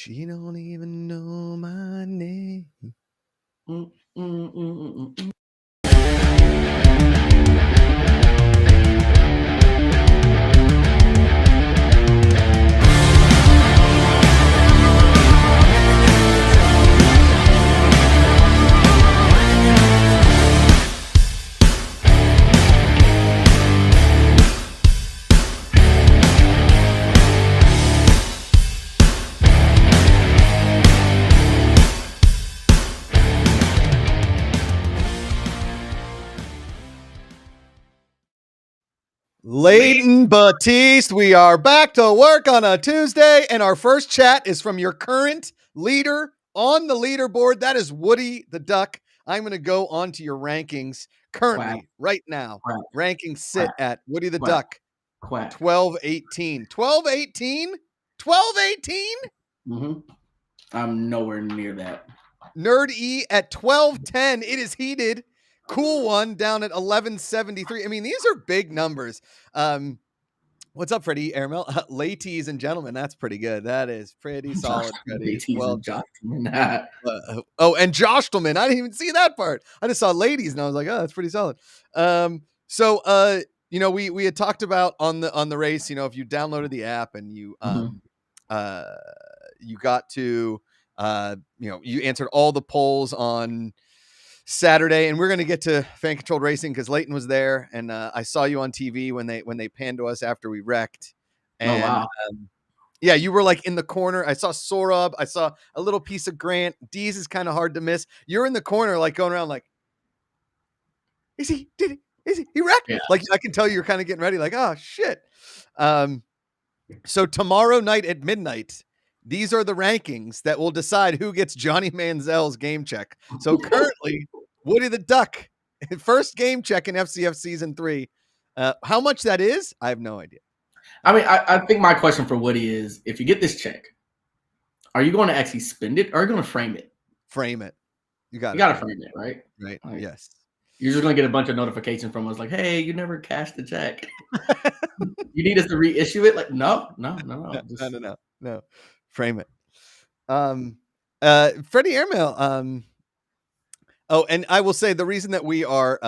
She don't even know my name. Mm, mm, mm, mm, mm. Leighton Batiste, we are back to work on a Tuesday, and our first chat is from your current leader on the leaderboard. That is Woody the Duck. I'm going to go on to your rankings currently, right now. Quack, Rankings sit at Woody the quack, Duck, quack. 1218. 1218? 1218? Mm-hmm. I'm nowhere near that. Nerd E at 1210. It is heated. Cool One down at 1173. I mean, these are big numbers. What's up, Freddie Airmail? Ladies and gentlemen, that's pretty good. That is pretty solid, Freddie. Well, and Josh Tillman. I didn't even see that part. I just saw ladies, and I was like, oh, that's pretty solid. We had talked about on the race. If you downloaded the app and you you got to you answered all the polls on Saturday, and we're going to get to fan controlled racing because Leighton was there, and I saw you on TV when they panned to us after we wrecked. And, wow. Yeah, you were like in the corner. I saw Sorab. I saw a little piece of Grant. Dees is kind of hard to miss. You're in the corner, like going around, like, is he wrecked? Yeah. Like I can tell you're kind of getting ready, like, oh shit. So tomorrow night at midnight, these are the rankings that will decide who gets Johnny Manziel's game check. So currently, Woody the Duck, first game check in FCF season 3. How much that is, I have no idea. I mean, I think my question for Woody is, if you get this check, are you going to actually spend it or are you going to frame it? Frame it. You got to frame it, right? Right. Like, yes. You're just going to get a bunch of notifications from us like, hey, you never cashed the check. You need us to reissue it? Like, no. Just... No. Frame it. Freddie Airmail. Oh, and I will say the reason that we are,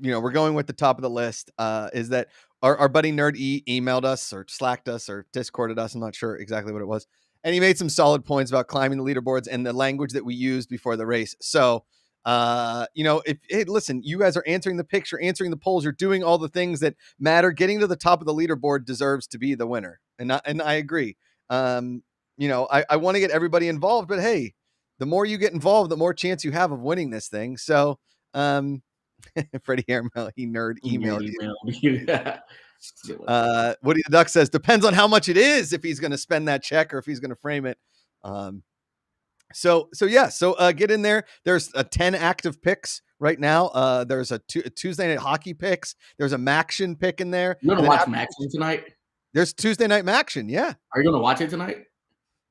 we're going with the top of the list is that our buddy Nerd E emailed us or Slacked us or Discorded us. I'm not sure exactly what it was. And he made some solid points about climbing the leaderboards and the language that we used before the race. So, listen, you guys are answering the picks, you're answering the polls, you're doing all the things that matter. Getting to the top of the leaderboard deserves to be the winner. And I agree. I want to get everybody involved, but hey, the more you get involved, the more chance you have of winning this thing. So, Freddie Airmail, he nerd emailed you. Woody the Duck says, depends on how much it is, if he's going to spend that check or if he's going to frame it. So get in there. There's a 10 active picks right now. There's a Tuesday night hockey picks. There's a Maction pick in there. You want to watch Maction tonight? There's Tuesday night Maction. Yeah. Are you going to watch it tonight?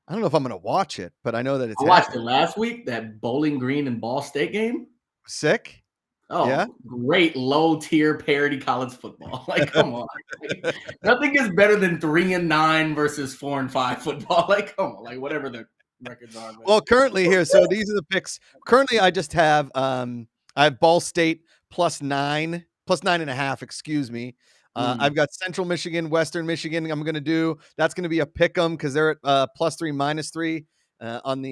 I don't know if I'm going to watch it, but I know that it's. I watched it last week. That Bowling Green and Ball State game. Sick. Oh, yeah. Great low tier parody college football. Like, come on. Nothing is better than 3-9 versus 4-5 football. Like, come on. Like, whatever the records are. Man. Well, currently here. So these are the picks. Currently, I just have I have Ball State plus 9.5. Excuse me. I've got Central Michigan, Western Michigan. That's going to be a pick 'em because they're at +3, -3 on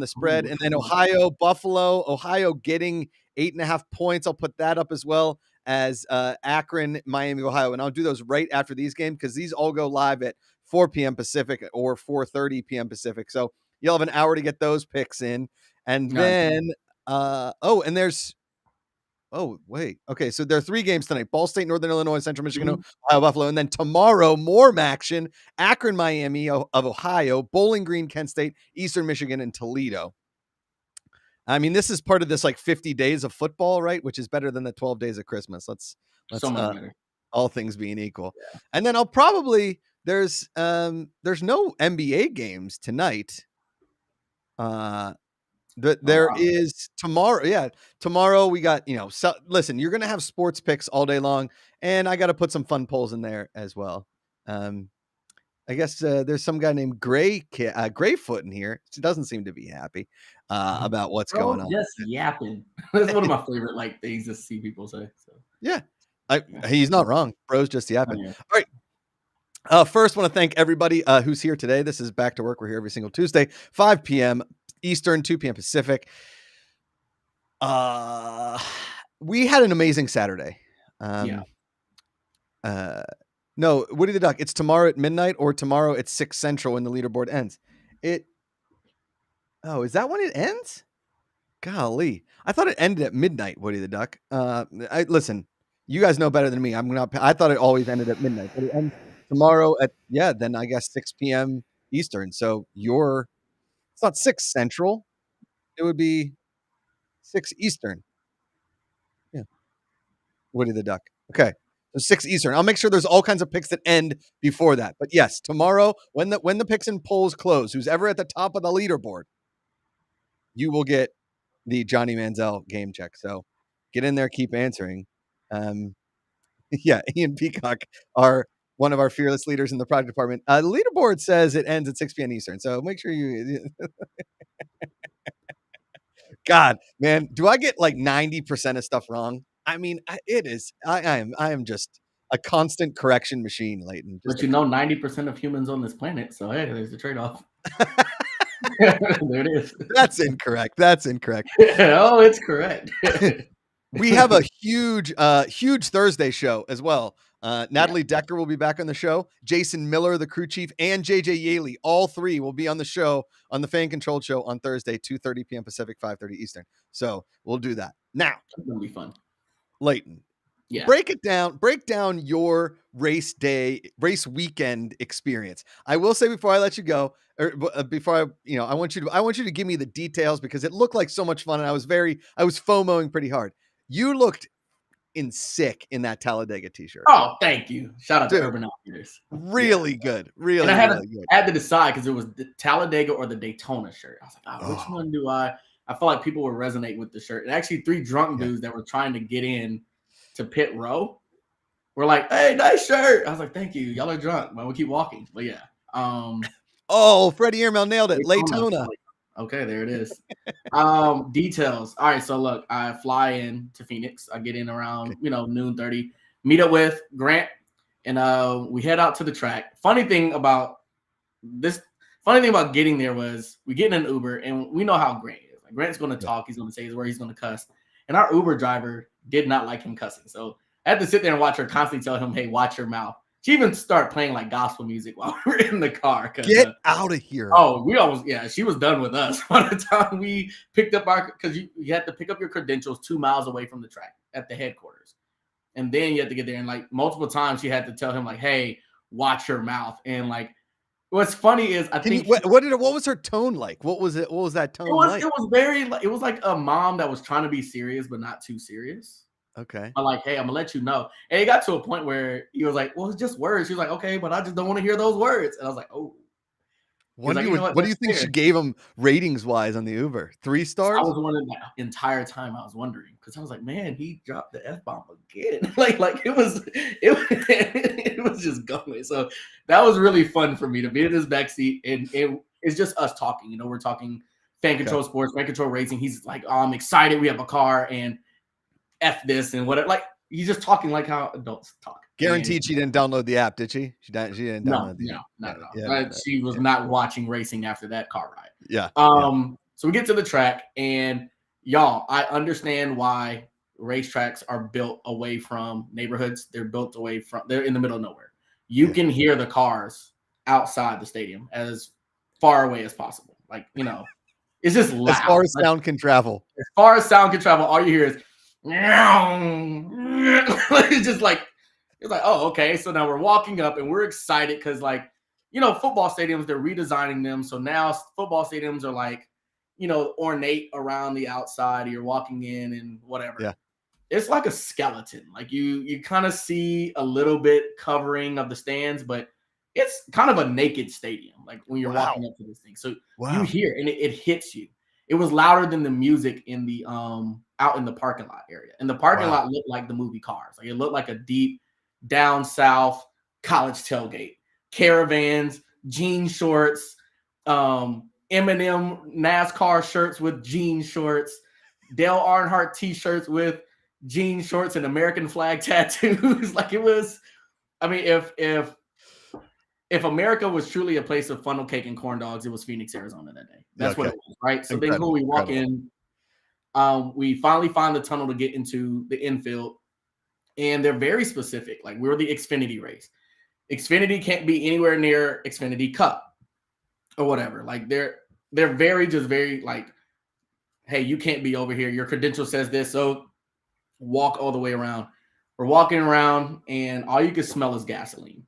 the spread, and then Ohio, Buffalo. Ohio getting 8.5 points. I'll put that up as well as Akron, Miami, Ohio, and I'll do those right after these games because these all go live at 4 p.m. Pacific or 4:30 p.m. Pacific. So you'll have an hour to get those picks in, and then and there's. Oh, wait. Okay, so there are 3 games tonight. Ball State, Northern Illinois, Central Michigan, Ohio, Buffalo. And then tomorrow, more Maction, Akron, Miami of Ohio, Bowling Green, Kent State, Eastern Michigan, and Toledo. I mean, this is part of this like 50 days of football, right? Which is better than the 12 days of Christmas. Let's all things being equal. Yeah. And then there's no NBA games tonight. There is tomorrow. Yeah. Tomorrow we got, listen, you're going to have sports picks all day long, and I got to put some fun polls in there as well. I guess there's some guy named Grayfoot in here. He doesn't seem to be happy about what's going Bro, on. just yapping. That's one of my favorite like things to see people say. So Yeah, he's not wrong. Bro's just oh, yapping. yeah. All right. First, want to thank everybody who's here today. This is Back to Work. We're here every single Tuesday, 5 p.m. Eastern, 2 p.m. Pacific. We had an amazing Saturday. Yeah. No, Woody the Duck. It's tomorrow at midnight or tomorrow at 6 Central when the leaderboard ends. Oh, is that when it ends? Golly, I thought it ended at midnight. Woody the Duck. Listen, you guys know better than me. I thought it always ended at midnight, but it ends tomorrow at then I guess 6 p.m. Eastern. So it's not 6 Central. It would be 6 Eastern. Yeah, Woody the Duck. Okay. So 6 Eastern. I'll make sure there's all kinds of picks that end before that. But yes, tomorrow when the picks and polls close, who's ever at the top of the leaderboard, you will get the Johnny Manziel game check. So get in there, keep answering. Yeah, Ian Peacock are one of our fearless leaders in the product department. The leaderboard says it ends at 6 p.m. Eastern. So make sure you God, man, do I get like 90% of stuff wrong? I mean, I am just a constant correction machine, Leighton. But 90% of humans on this planet. So hey, there's the trade-off. There it is. That's incorrect. Oh, it's correct. We have a huge Thursday show as well. Natalie Decker will be back on the show. Jason Miller, the crew chief, and JJ Yaley, all three will be on the show on the Fan Controlled Show on Thursday, 2:30 p.m. Pacific, 5:30 Eastern. So we'll do that. Now, it's gonna be fun. Leighton, break down your race weekend experience. I will say before I let you go, or before I want you to give me the details because it looked like so much fun, and I was FOMOing pretty hard. You looked sick in that Talladega t-shirt. Oh, thank you. Shout out to Urban Outfitters. Really good. Really, and I really good. had to decide because it was the Talladega or the Daytona shirt. I was like, which one do I feel like people would resonate with the shirt. And actually 3 drunk dudes that were trying to get in to pit row were like, hey, nice shirt. I was like, thank you. Y'all are drunk, but we'll keep walking. But yeah. Freddie Earmel nailed it. Daytona. Okay, there it is. Details. All right, so look, I fly in to Phoenix. I get in around, noon 30. Meet up with Grant, and we head out to the track. Funny thing about getting there was we get in an Uber, and we know how Grant is. Like, Grant's going to talk. He's going to say his word. He's going to cuss. And our Uber driver did not like him cussing. So I had to sit there and watch her constantly tell him, hey, watch your mouth. She even started playing like gospel music while we were in the car. Get out of here. Oh, she was done with us by the time we picked up because you had to pick up your credentials 2 miles away from the track at the headquarters. And then you had to get there. And like multiple times she had to tell him like, hey, watch your mouth. And like, what's funny is what was her tone like? What was it? What was that tone like? It was like a mom that was trying to be serious, but not too serious. Okay. I'm like, hey, I'm gonna let you know. And it got to a point where he was like, well, it's just words. She was like, okay, but I just don't want to hear those words. And I was like, oh. What do you think she gave him ratings wise on the Uber? 3 stars? I was wondering that entire time. I was wondering because I was like, man, he dropped the F-bomb again. like it was just going. So that was really fun for me to be in this backseat and it's just us talking. We're talking Fan Control Sports, Fan Control Racing. He's like, oh, I'm excited. We have a car and F this and whatever. Like he's just talking like how adults talk. Guaranteed she didn't download the app, did she? She didn't download the app. No, not at all. Yeah, she was not watching racing after that car ride. Yeah. So we get to the track and y'all, I understand why racetracks are built away from neighborhoods. They're in the middle of nowhere. You can hear the cars outside the stadium as far away as possible. Like, it's just loud. As far as sound can travel. As far as sound can travel, all you hear is it's just like, it's like, oh, okay. So now we're walking up and we're excited because football stadiums, they're redesigning them. So now football stadiums are like, ornate around the outside. You're walking in and whatever. Yeah. It's like a skeleton. Like you kind of see a little bit covering of the stands, but it's kind of a naked stadium. Like when you're walking up to this thing. So you hear and it hits you. It was louder than the music in the out in the parking lot area. And the parking lot looked like the movie Cars. Like it looked like a deep down south college tailgate. Caravans, jean shorts, Eminem NASCAR shirts with jean shorts, Dale Earnhardt t-shirts with jean shorts and American flag tattoos. Like it was, I mean, if America was truly a place of funnel cake and corn dogs, it was Phoenix, Arizona that day. That's what Okay. it was, right? So then Incredible. we walk Incredible. in, we finally find the tunnel to get into the infield, and they're very specific. Like we're the Xfinity race. Xfinity can't be anywhere near Xfinity Cup or whatever. Like they're very like, hey, you can't be over here. Your credential says this, so walk all the way around. We're walking around, and all you can smell is gasoline.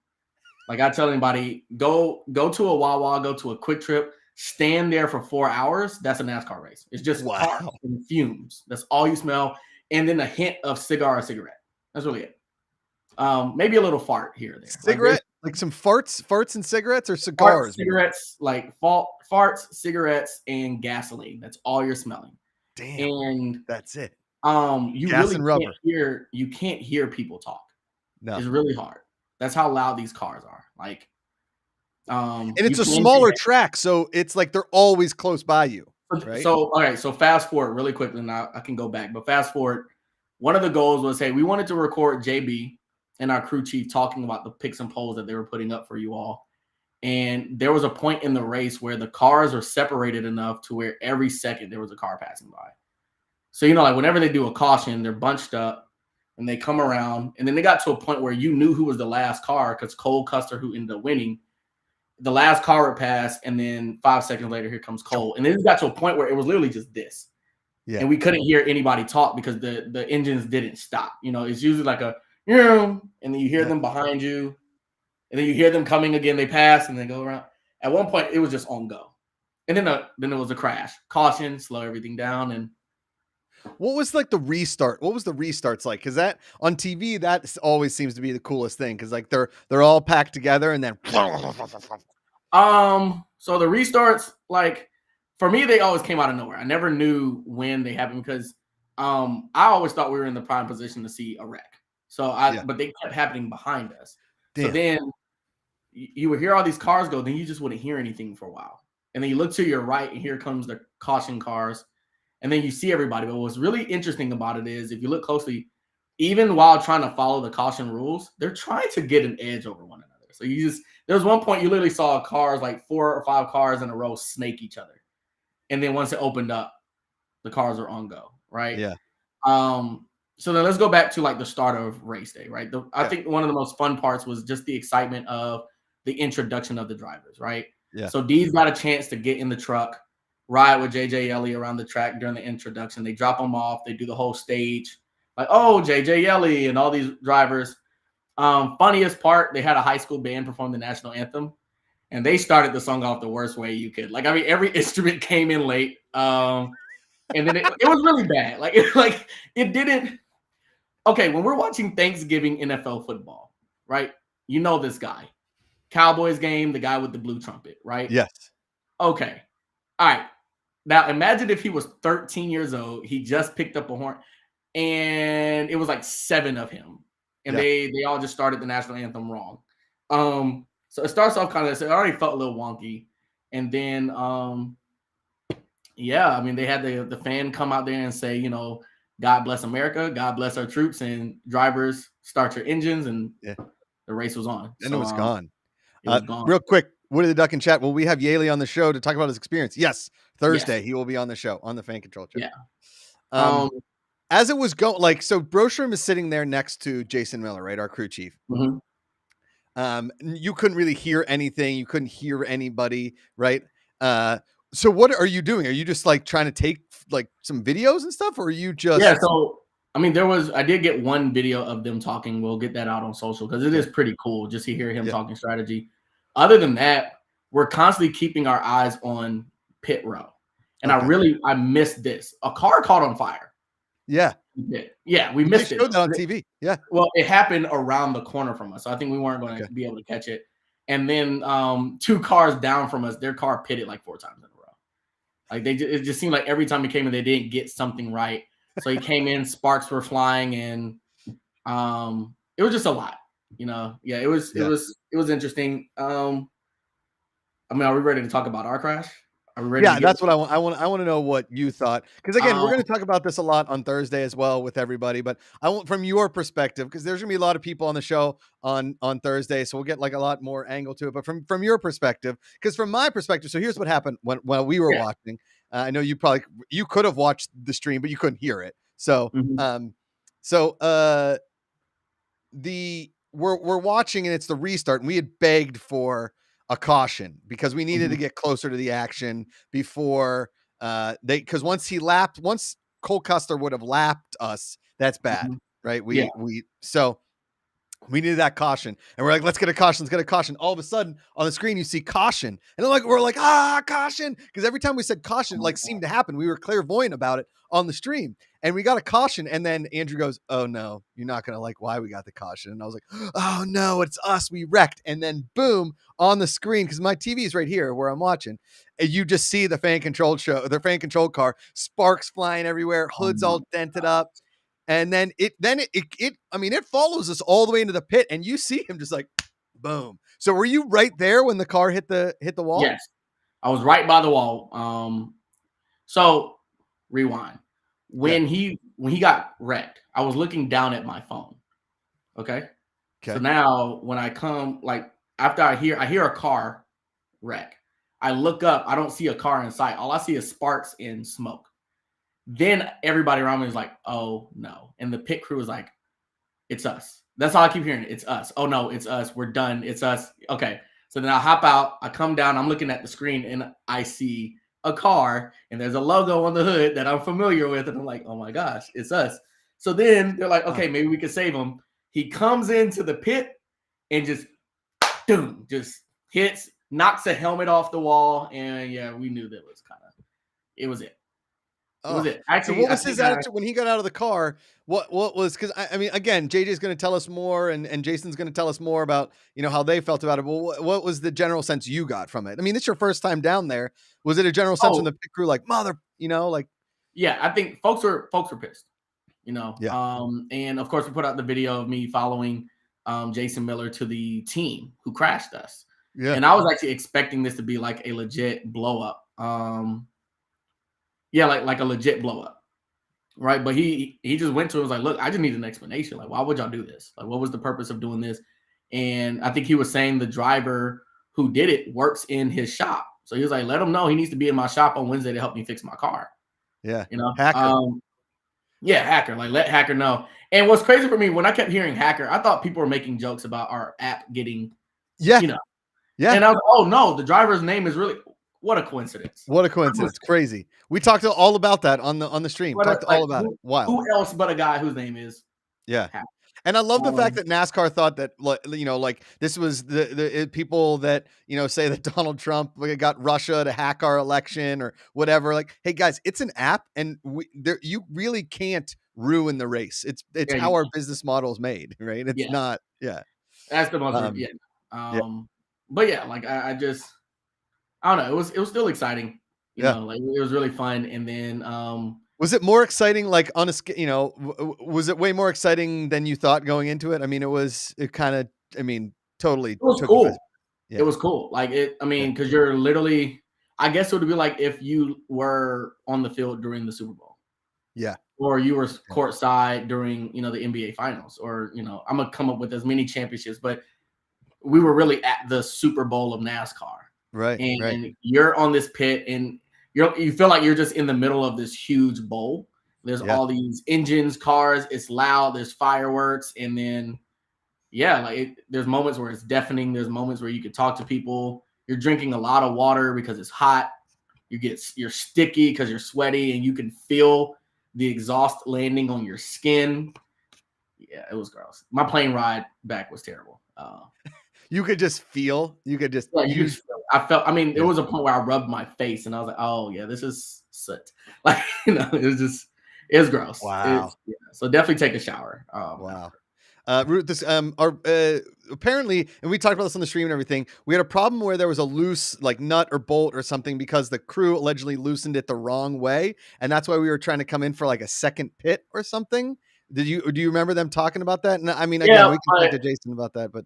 Like I tell anybody, go to a Wawa, go to a Quick Trip, stand there for 4 hours. That's a NASCAR race. It's just cars Wow. and fumes. That's all you smell, and then a hint of cigar or cigarette. That's really it. Maybe a little fart here or there. Cigarette, like some farts and cigarettes, or Farts, cigars. cigarettes, like farts, cigarettes, and gasoline. That's all you're smelling. Damn. And That's it. you Gas really and rubber. can't hear people talk. No. It's really hard. That's how loud these cars are. Like, and it's a smaller track, so it's like they're always close by you. Right? So all right, so fast forward really quickly, and I can go back. But fast forward, one of the goals was, hey, we wanted to record JB and our crew chief talking about the picks and polls that they were putting up for you all. And there was a point in the race where the cars are separated enough to where every second there was a car passing by. So, you know, like whenever they do a caution, they're bunched up and they come around. And then they got to a point where you knew who was the last car, because Cole Custer, who ended up winning, the last car would pass. And then 5 seconds later, here comes Cole. And then it got to a point where it was literally just this. Yeah. And we couldn't hear anybody talk because the engines didn't stop. You know, it's usually like a, and then you hear them behind you. And then you hear them coming again. They pass and they go around. At one point, it was just on go. And then it was a crash. Caution, slow everything down. And what was like the restart? What was the restarts like? Because that on TV, that always seems to be the coolest thing. Because like they're all packed together and then. So the restarts, like for me, they always came out of nowhere. I never knew when they happened because I always thought we were in the prime position to see a wreck. So but they kept happening behind us. Damn. So then you would hear all these cars go, then you just wouldn't hear anything for a while. And then you look to your right and here comes the caution cars. And then you see everybody. But what's really interesting about it is if you look closely, even while trying to follow the caution rules, they're trying to get an edge over one another. So there was one point you literally saw cars, like 4 or 5 cars in a row, snake each other. And then once it opened up, the cars are on go, right? Yeah. So then let's go back to like the start of race day, right? I think one of the most fun parts was just the excitement of the introduction of the drivers, right? Yeah. So D's got a chance to get in the truck, ride with JJ Yeley around the track during the introduction. They drop them off. They do the whole stage. Like, oh, JJ Yeley and all these drivers. Funniest part, they had a high school band perform the national anthem. And they started the song off the worst way you could. Like, I mean, every instrument came in late. And then it was really bad. Like it didn't. Okay, when we're watching Thanksgiving NFL football, right? You know this guy. Cowboys game, the guy with the blue trumpet, right? Yes. Okay. All right. Now imagine if he was 13 years old, he just picked up a horn, and it was like 7 of him. And they all just started the national anthem wrong. So it starts off kind of, it already felt a little wonky. And then I mean, they had the fan come out there and say, you know, God bless America, God bless our troops, and drivers, start your engines, and the race was on. And it was gone. It was gone. Real quick, Woody the Duck in chat. Will we have Yaley on the show to talk about his experience? Yes, Thursday he will be on the show on the Fan Control show. Yeah. As it was going, like, so Brostrom is sitting there next to Jason Miller, right, our crew chief. Mm-hmm. You couldn't really hear anything. You couldn't hear anybody, right? So what are you doing? Are you just like trying to take like some videos and stuff, or are you just? Yeah. So I mean, I did get one video of them talking. We'll get that out on social because it is pretty cool just to hear him talking strategy. Other than that, we're constantly keeping our eyes on pit row. And I missed this. A car caught on fire. Yeah. Yeah, we missed it. Showed that on TV. Yeah. Well, it happened around the corner from us. So I think we weren't going to be able to catch it. And then 2 cars down from us, their car pitted like 4 times in a row. Like it just seemed like every time he came in, they didn't get something right. So he came in, sparks were flying, and it was just a lot, you know. Yeah, it was interesting. I mean, are we ready to talk about our crash? Are we ready to Yeah, get? that's what I want. I want to know what you thought, because again, we're Um, going to talk about this a lot on Thursday as well with everybody. But I want from your perspective, because there's going to be a lot of people on the show on Thursday, so we'll get like a lot more angle to it. But from your perspective, because from my perspective, so here's what happened when while we were yeah. watching. I know you could have watched the stream, but you couldn't hear it. So Mhm. so we're watching and it's the restart, and we had begged for a caution because we needed to Mhm. get closer to the action before they because once Cole Custer would have lapped us, that's bad, Mhm. right? Yeah. We needed that caution, and we're like, let's get a caution, let's get a caution. All of a sudden, on the screen, you see caution, and we're like, caution, because every time we said caution, it Oh my like seemed god. to happen. We were clairvoyant about it on the stream, and we got a caution, and then Andrew goes, "Oh no, you're not gonna like why we got the caution." And I was like, "Oh no, it's us, we wrecked." And then boom, on the screen, because my TV is right here where I'm watching, and you just see the the fan controlled car, sparks flying everywhere, Oh hoods my all dented god. up. And then I mean, it follows us all the way into the pit, and you see him just like boom. So were you right there when the car hit the wall? Yes, I was right by the wall. So rewind. Yeah. When he got wrecked, I was looking down at my phone. Okay. So Okay. now when I come, like after I hear a car wreck, I look up, I don't see a car in sight. All I see is sparks and smoke. Then everybody around me is like, oh no. And the pit crew is like, it's us. That's all I keep hearing. It's us. Oh no, it's us. We're done. It's us. Okay. So then I hop out. I come down. I'm looking at the screen and I see a car and there's a logo on the hood that I'm familiar with. And I'm like, oh my gosh, it's us. So then they're like, Huh. okay, maybe we can save him. He comes into the pit and just boom, just hits, knocks a helmet off the wall. And yeah, we knew that was kind of, it was it. It was Oh, it. so Actually, what I was his think I, attitude when he got out of the car? What was, because I mean, again, JJ's going to tell us more, and Jason's going to tell us more about how they felt about it. Well, what was the general sense you got from it? I mean, it's your first time down there. Was it a general sense from oh, the pit crew like mother, like yeah, I think folks were pissed. yeah, And of course, we put out the video of me following Jason Miller to the team who crashed us. yeah, And I was actually expecting this to be like a legit blow up. Yeah, like a legit blow up. Right. But he just went to it, was like, look, I just need an explanation. Like, why would y'all do this? Like, what was the purpose of doing this? And I think he was saying the driver who did it works in his shop. So he was like, let him know he needs to be in my shop on Wednesday to help me fix my car. yeah, You know, hacker, Yeah, hacker. Like let hacker know. And what's crazy for me when I kept hearing hacker, I thought people were making jokes about our app getting, yeah, you know. yeah. And I was like, oh no, the driver's name is really what a coincidence. What a coincidence, crazy. We talked all about that on the stream. What a, Talked like all about it. Wild. who else but a guy whose name is Yeah. hacker? And I love the fact Um, that NASCAR thought that, like this was the people that, say that Donald Trump got Russia to hack our election or whatever. Like, hey guys, it's an app, and you really can't ruin the race. It's yeah, how our business model is made, right? It's yeah, not, yeah. that's the most Um, yeah. yeah, But yeah, like I just I don't know. It was still exciting. yeah. Like it was really fun. And then Was it more exciting, like on a, was it way more exciting than you thought going into it? I mean, it kind of, I mean, totally it was took you guys. cool. It Yeah, was cool. Like it, I yeah, mean, because you're literally, I guess it would be like if you were on the field during the Super Bowl, yeah, or you were yeah. courtside during, the NBA Finals, or I'm gonna come up with as many championships, but we were really at the Super Bowl of NASCAR, Right, right. and you're on this pit, and you feel like you're just in the middle of this huge bowl. There's Yeah. all these engines, cars. It's loud. There's fireworks, and then yeah, like there's moments where it's deafening. There's moments where you could talk to people. You're drinking a lot of water because it's hot. You're sticky because you're sweaty, and you can feel the exhaust landing on your skin. Yeah, it was gross. My plane ride back was terrible. You could just feel, you could just Yeah, use. I felt. I mean, there Yeah. was a point where I rubbed my face, and I was like, "Oh yeah, this is soot." Like it was gross. Wow. So definitely take a shower. Wow. This apparently, and we talked about this on the stream and everything. We had a problem where there was a loose like nut or bolt or something because the crew allegedly loosened it the wrong way, and that's why we were trying to come in for like a second pit or something. Do you remember them talking about that? And I mean, again, Yeah, we can talk to Jason about that, but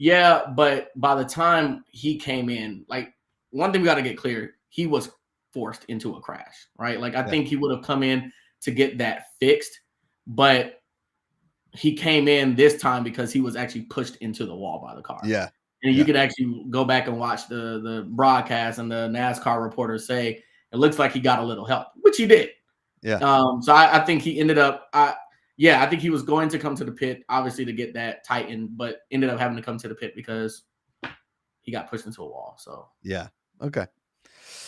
yeah, but by the time he came in, like one thing we got to get clear: he was forced into a crash, right? Like I Yeah. think he would have come in to get that fixed, but he came in this time because he was actually pushed into the wall by the car. Yeah. And you Yeah. could actually go back and watch the broadcast and the NASCAR reporters say it looks like he got a little help, which he did. Yeah. So I think he ended up. I think he was going to come to the pit, obviously, to get that tightened, but ended up having to come to the pit because he got pushed into a wall. So Yeah. Okay. yeah.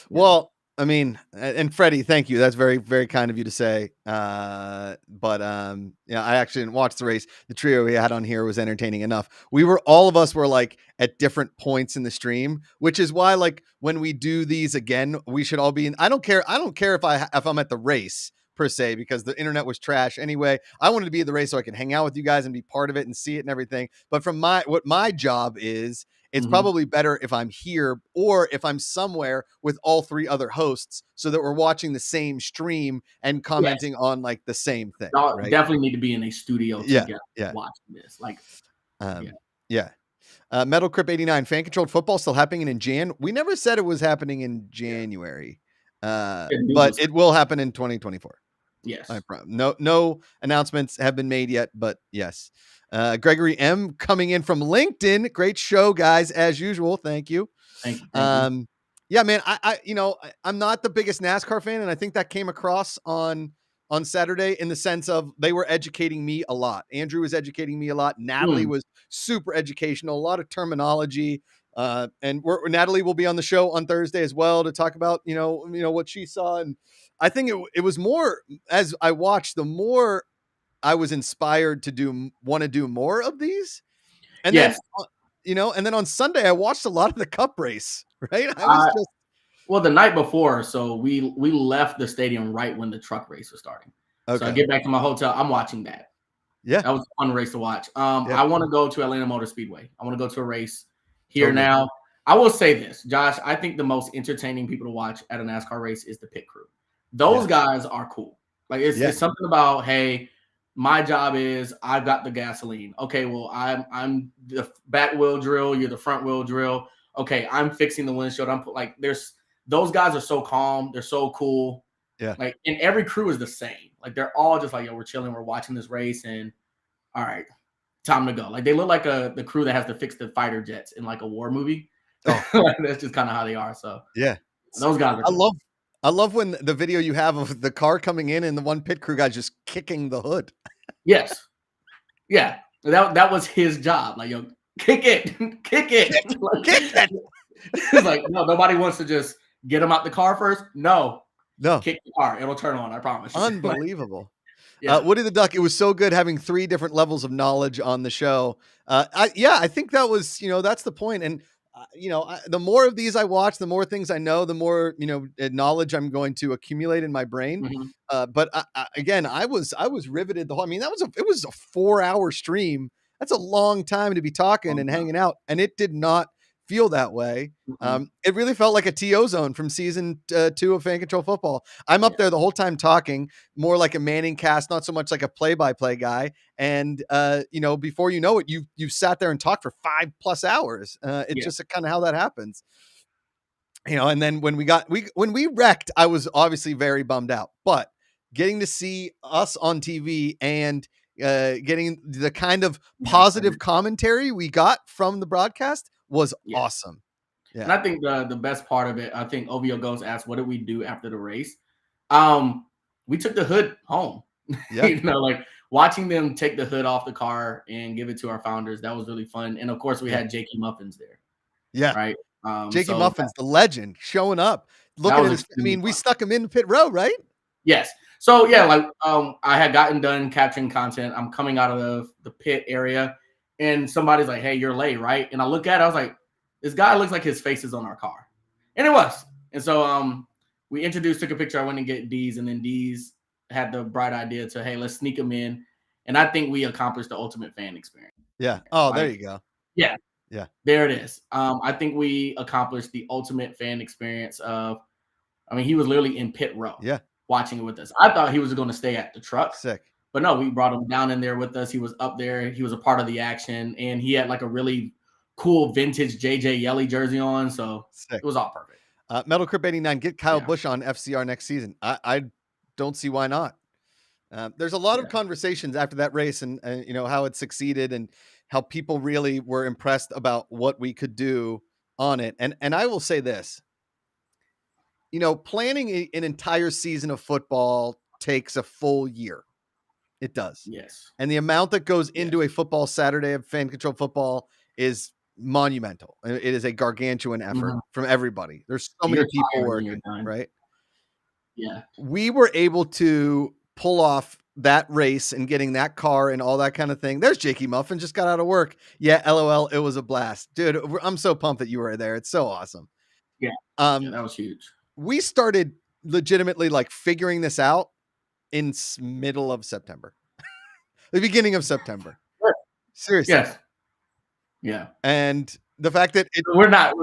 Well, I mean, and Freddie, thank you. That's very, very kind of you to say. But yeah, I actually didn't watch the race. The trio we had on here was entertaining enough. All of us were like at different points in the stream, which is why, like, when we do these again, we should all be in. I don't care if I'm at the race per se, because the internet was trash anyway. I wanted to be at the race so I can hang out with you guys and be part of it and see it and everything. But from what my job is, it's probably better if I'm here or if I'm somewhere with all three other hosts so that we're watching the same stream and commenting on like the same thing. Y'all Right. definitely need to be in a studio together watching this. Like, Metal Crip 89, fan controlled football still happening in Jan. We never said it was happening in January, but it will happen in 2024. Yes. No announcements have been made yet, but yes. Gregory M coming in from LinkedIn. Great show, guys, as usual. Thank you. Thank you. Yeah, man. I'm not the biggest NASCAR fan, and I think that came across on Saturday in the sense of they were educating me a lot. Andrew was educating me a lot. Natalie was super educational, a lot of terminology. And Natalie will be on the show on Thursday as well to talk about, what she saw. And I think it was more, as I watched, the more I was inspired to want to do more of these. And then, and then on Sunday, I watched a lot of the Cup race, right? Well, the night before, so we left the stadium right when the truck race was starting. Okay. So I get back to my hotel. I'm watching that. Yeah. That was a fun race to watch. I want to go to Atlanta Motor Speedway. I want to go to a race here now. I will say this, Josh, I think the most entertaining people to watch at a NASCAR race is the pit crew. Those guys are cool. Like it's something about, hey, my job is I've got the gasoline. Okay, well, I'm the back wheel drill, you're the front wheel drill. Okay, I'm fixing the windshield. Those guys are so calm, they're so cool. Yeah. Like, and every crew is the same. Like they're all just like, yo, we're chilling, we're watching this race, and all right, time to go. Like they look like the crew that has to fix the fighter jets in like a war movie. Oh. That's just kind of how they are. So yeah, those guys are cool. I love when the video you have of the car coming in and the one pit crew guy just kicking the hood. Yes. Yeah. That was his job. Like, yo, kick it. Kick it. Kick it. It's like, no, nobody wants to just get him out the car first. No. Kick the car. It'll turn on, I promise. Unbelievable. Woody the Duck, it was so good having 3 different levels of knowledge on the show. I think that was, that's the point. And the more of these I watch, the more things I know, the more, knowledge I'm going to accumulate in my brain. Mm-hmm. But again, I was riveted it was a 4-hour stream. That's a long time to be talking and hanging out. And it did not feel that way. Mm-hmm. It really felt like a TO zone from season 2 of Fan Control Football. I'm up there the whole time talking, more like a Manning cast, not so much like a play-by-play guy. And before you know it, you've sat there and talked for 5+ hours. It's just kind of how that happens. And then when we wrecked, I was obviously very bummed out. But getting to see us on TV and getting the kind of positive commentary we got from the broadcast was awesome. Yeah. And I think the best part of it, I think OVO Ghost asked, what did we do after the race? We took the hood home. Yeah. Like watching them take the hood off the car and give it to our founders, that was really fun. And of course, we had Jakey Muffins there. Yeah. Right. Jakey Muffins, the legend, showing up. Looking at his, we stuck him in pit row, right? Yes. So like I had gotten done capturing content. I'm coming out of the pit area. And somebody's like, hey, you're late, right? And I look at it, I was like, this guy looks like his face is on our car. And it was. And so we took a picture. I went and get D's, and then D's had the bright idea to, hey, let's sneak him in. And I think we accomplished the ultimate fan experience. Yeah. Oh, there you go. Yeah. Yeah. There it is. I think we accomplished the ultimate fan experience he was literally in pit row. Yeah. Watching it with us. I thought he was going to stay at the truck. Sick. But no, we brought him down in there with us. He was up there. He was a part of the action, and he had like a really cool vintage JJ Yelly jersey on. So Sick. it was all perfect. Metal Crip 89, get Kyle Yeah. Busch on FCR next season. I don't see why not. There's a lot of Yeah. conversations after that race and you know, how it succeeded and how people really were impressed about what we could do on it. And I will say this, you know, planning an entire season of football takes a full year. It does. Yes. And the amount that goes Yes. into a football Saturday of fan controlled football is monumental. It is a gargantuan effort from everybody. There's so many You're people tired when you're working, done. right? Yeah. We were able to pull off that race and getting that car and all that kind of thing. There's Jakey Muffin, just got out of work. Yeah, LOL, it was a blast. Dude, I'm so pumped that you were there. It's so awesome. Yeah. Yeah, that was huge. We started legitimately like figuring this out in middle of September. The beginning of September. Sure. Seriously. Yes. Yeah. And the fact that we're not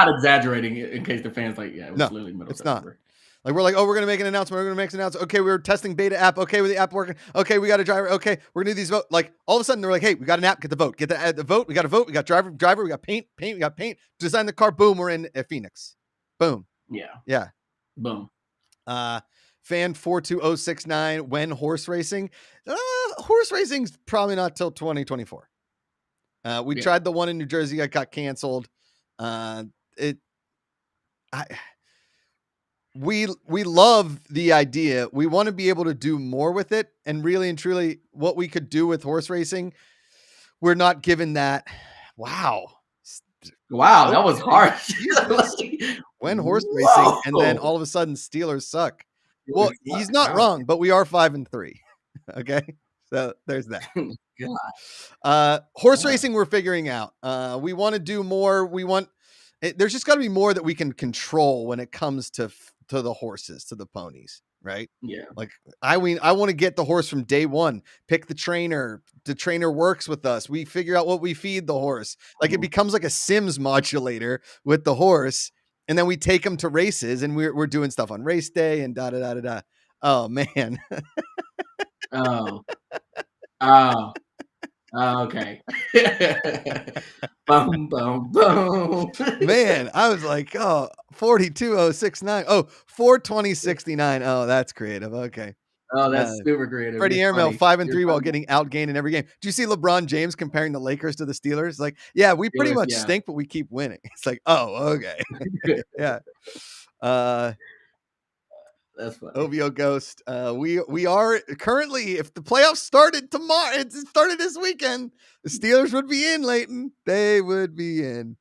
exaggerating in case the fans like, yeah, it was literally middle of September. Not. Like we're like, oh, we're gonna make an announcement. We're gonna make an announcement. Okay, we were testing beta app. Okay, with the app working. Okay, we got a driver. Okay, we're gonna do these vote. Like all of a sudden they're like, hey, we got an app. Get the vote. Get the vote. We got a vote. We got driver. We got paint. We got paint. Design the car. Boom. We're in Phoenix. Boom. Yeah. Boom. Fan 42069. When horse racing? Horse racing's probably not till 2024. We tried the one in New Jersey. It got canceled. We love the idea. We want to be able to do more with it, and really and truly what we could do with horse racing, we're not given that. Wow, that was harsh. When horse racing, and then all of a sudden Steelers suck. Well, he's not wrong, but we are 5-3. Okay, so there's that. Horse racing we're figuring out. We want to do more. There's just got to be more that we can control when it comes to the horses, to the ponies, right? Yeah. Like I want to get the horse from day one, pick the trainer. The trainer works with us. We figure out what we feed the horse. Like it becomes like a Sims modulator with the horse. And then we take them to races and we're doing stuff on race day and da, da, da, da, da. Oh man. Okay. Boom, boom, boom. Man, I was like, oh, 42069. Oh, 42069. Oh, that's creative. Okay. Oh, that's super creative. Freddie Airmail 5-3 while getting outgained in every game. Do you see LeBron James comparing the Lakers to the Steelers? Like, yeah, we pretty much stink, but we keep winning. It's like, oh, okay. Yeah. That's funny. OVO Ghost. We are currently, if the playoffs started tomorrow, it started this weekend, the Steelers would be in, Leighton. They would be in.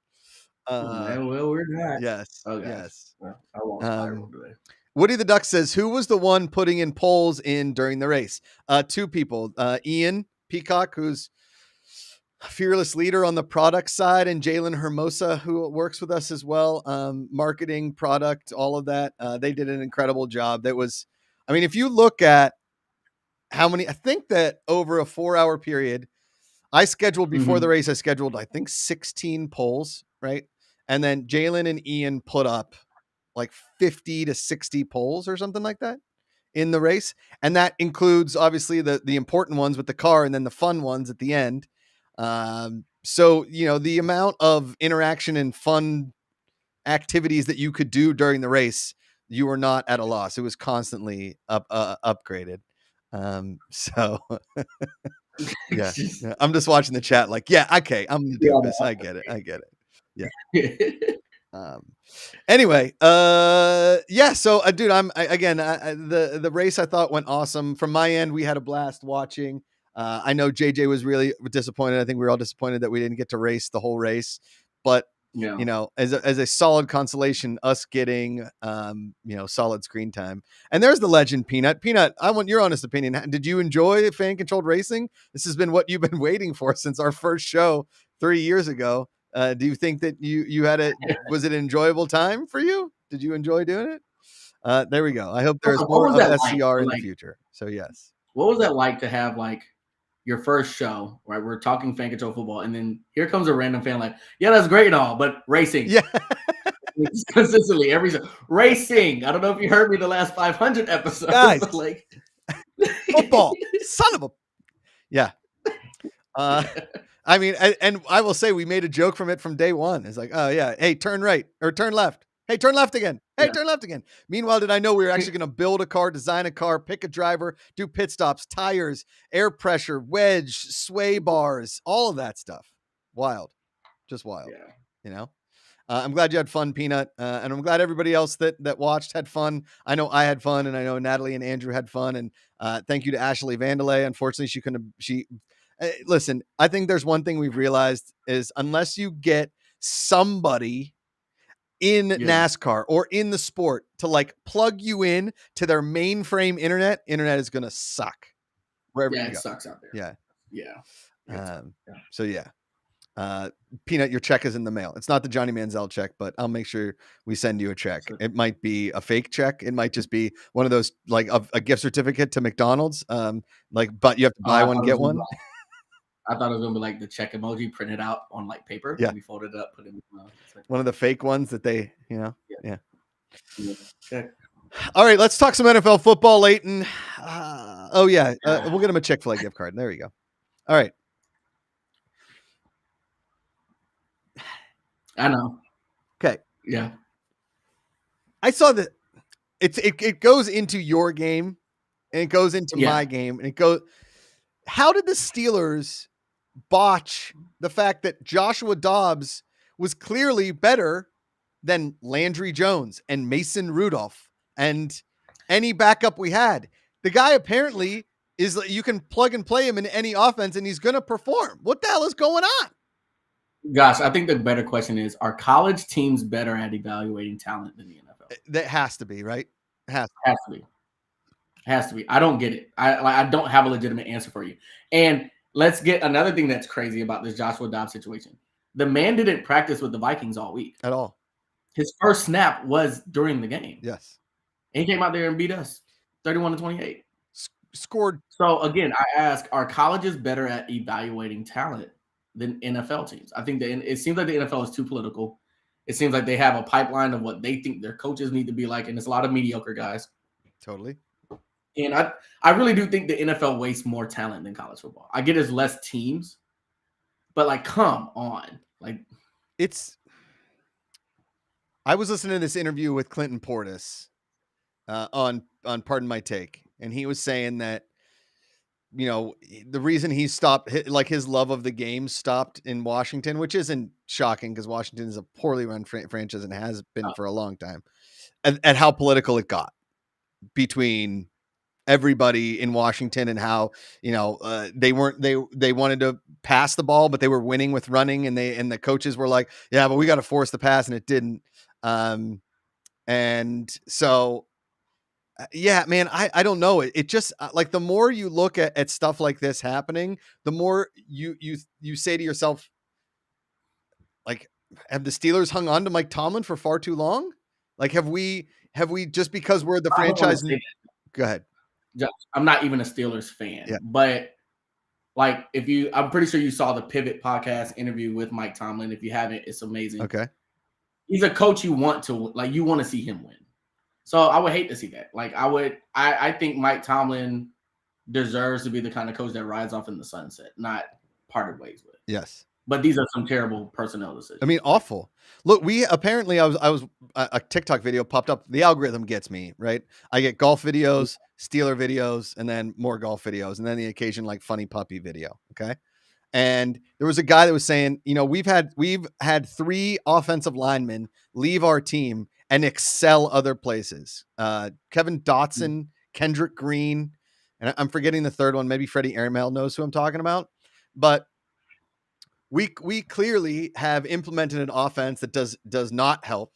Well, we're not. Yes. Okay. Yes. Well, I won't today. Woody the Duck says, who was the one putting in polls in during the race? Two people. Ian Peacock, who's fearless leader on the product side, and Jalen Hermosa, who works with us as well. Marketing, product, all of that. They did an incredible job. If you look at how many, I think that over a 4-hour period, I scheduled before the race, I scheduled, I think 16 polls, right? And then Jalen and Ian put up like 50 to 60 polls or something like that in the race. And that includes obviously the important ones with the car and then the fun ones at the end. So, you know, the amount of interaction and fun activities that you could do during the race, you were not at a loss. It was constantly upgraded. So yeah, I'm just watching the chat like, yeah, okay, I'm gonna do this. I get it. Yeah. Anyway, yeah. So, dude, the race I thought went awesome. From my end, we had a blast watching. I know JJ was really disappointed. I think we were all disappointed that we didn't get to race the whole race, but you know, as a solid consolation, us getting, solid screen time. And there's the legend Peanut. I want your honest opinion. Did you enjoy fan controlled racing? This has been what you've been waiting for since our first show 3 years ago. Do you think that you had was it an enjoyable time for you? Did you enjoy doing it? There we go. I hope there's more of SCR in the future. So yes. What was that like to have like your first show, right? We're talking fan control football, and then here comes a random fan like, yeah, that's great and all, but racing. Yeah. Consistently every show. Racing. I don't know if you heard me the last 500 episodes. Guys, but like football. Son of a. Yeah. I mean, and I will say we made a joke from it from day one. It's like, oh yeah, hey, turn right or turn left. Hey, turn left again. Hey, Yeah. turn left again. Meanwhile, did I know we were actually going to build a car, design a car, pick a driver, do pit stops, tires, air pressure, wedge, sway bars, all of that stuff. Wild, just wild. Yeah. You know. I'm glad you had fun, Peanut, and I'm glad everybody else that watched had fun. I know I had fun, and I know Natalie and Andrew had fun. And thank you to Ashley Vandelay. Unfortunately, she couldn't. Listen. I think there's one thing we've realized is unless you get somebody in NASCAR or in the sport to like plug you in to their mainframe internet is gonna suck wherever you go. It sucks out there. Yeah. So yeah. Peanut, your check is in the mail. It's not the Johnny Manziel check, but I'll make sure we send you a check. It might be a fake check. It might just be one of those like a gift certificate to McDonald's. But you have to buy one, get one. I thought it was gonna be like the check emoji printed out on like paper. Yeah. We folded it up, put it in one of the fake ones that they, yeah. Okay. All right, let's talk some NFL football, Leighton. We'll get him a Chick-fil-A gift card. There you go. All right. I know. Okay. Yeah. I saw that it goes into your game and it goes into my game and it goes. How did the Steelers botch the fact that Joshua Dobbs was clearly better than Landry Jones and Mason Rudolph and any backup we had? The guy apparently is, you can plug and play him in any offense and he's going to perform. What the hell is going on? Gosh, I think the better question is, are college teams better at evaluating talent than the NFL? That has to be, right? Has to be. I don't get it. I don't have a legitimate answer for you. And let's get another thing that's crazy about this Joshua Dobbs situation. The man didn't practice with the Vikings all week. At all. His first snap was during the game. Yes. And he came out there and beat us 31-28. Scored. So again, I ask, are colleges better at evaluating talent than NFL teams? I think it seems like the NFL is too political. It seems like they have a pipeline of what they think their coaches need to be like, and it's a lot of mediocre guys. Totally. And I really do think the NFL wastes more talent than college football. I get it's less teams, but like, come on. Like, I was listening to this interview with Clinton Portis on Pardon My Take, and he was saying that, the reason he stopped, like his love of the game stopped in Washington, which isn't shocking because Washington is a poorly run franchise and has been for a long time, and how political it got between everybody in Washington and how, they wanted to pass the ball, but they were winning with running, and the coaches were like, yeah, but we got to force the pass, and it didn't. And so, yeah, man, I don't know. It just like the more you look at stuff like this happening, the more you say to yourself, like, have the Steelers hung on to Mike Tomlin for far too long? Like, have we just because we're the franchise? Go ahead. I'm not even a Steelers fan, but like I'm pretty sure you saw the Pivot podcast interview with Mike Tomlin. If you haven't, it's amazing. Okay. He's a coach you want to see him win. So I would hate to see that. Like I think Mike Tomlin deserves to be the kind of coach that rides off in the sunset, not parted ways with. Yes. But these are some terrible personnel decisions. I mean, awful. Look, I was a TikTok video popped up. The algorithm gets me, right? I get golf videos, Steeler videos, and then more golf videos, and then the occasion like funny puppy video. Okay. And there was a guy that was saying, we've had 3 offensive linemen leave our team and excel other places. Kevin Dotson, Kendrick Green, and I'm forgetting the third one. Maybe Freddie Airmail knows who I'm talking about, but we clearly have implemented an offense that does not help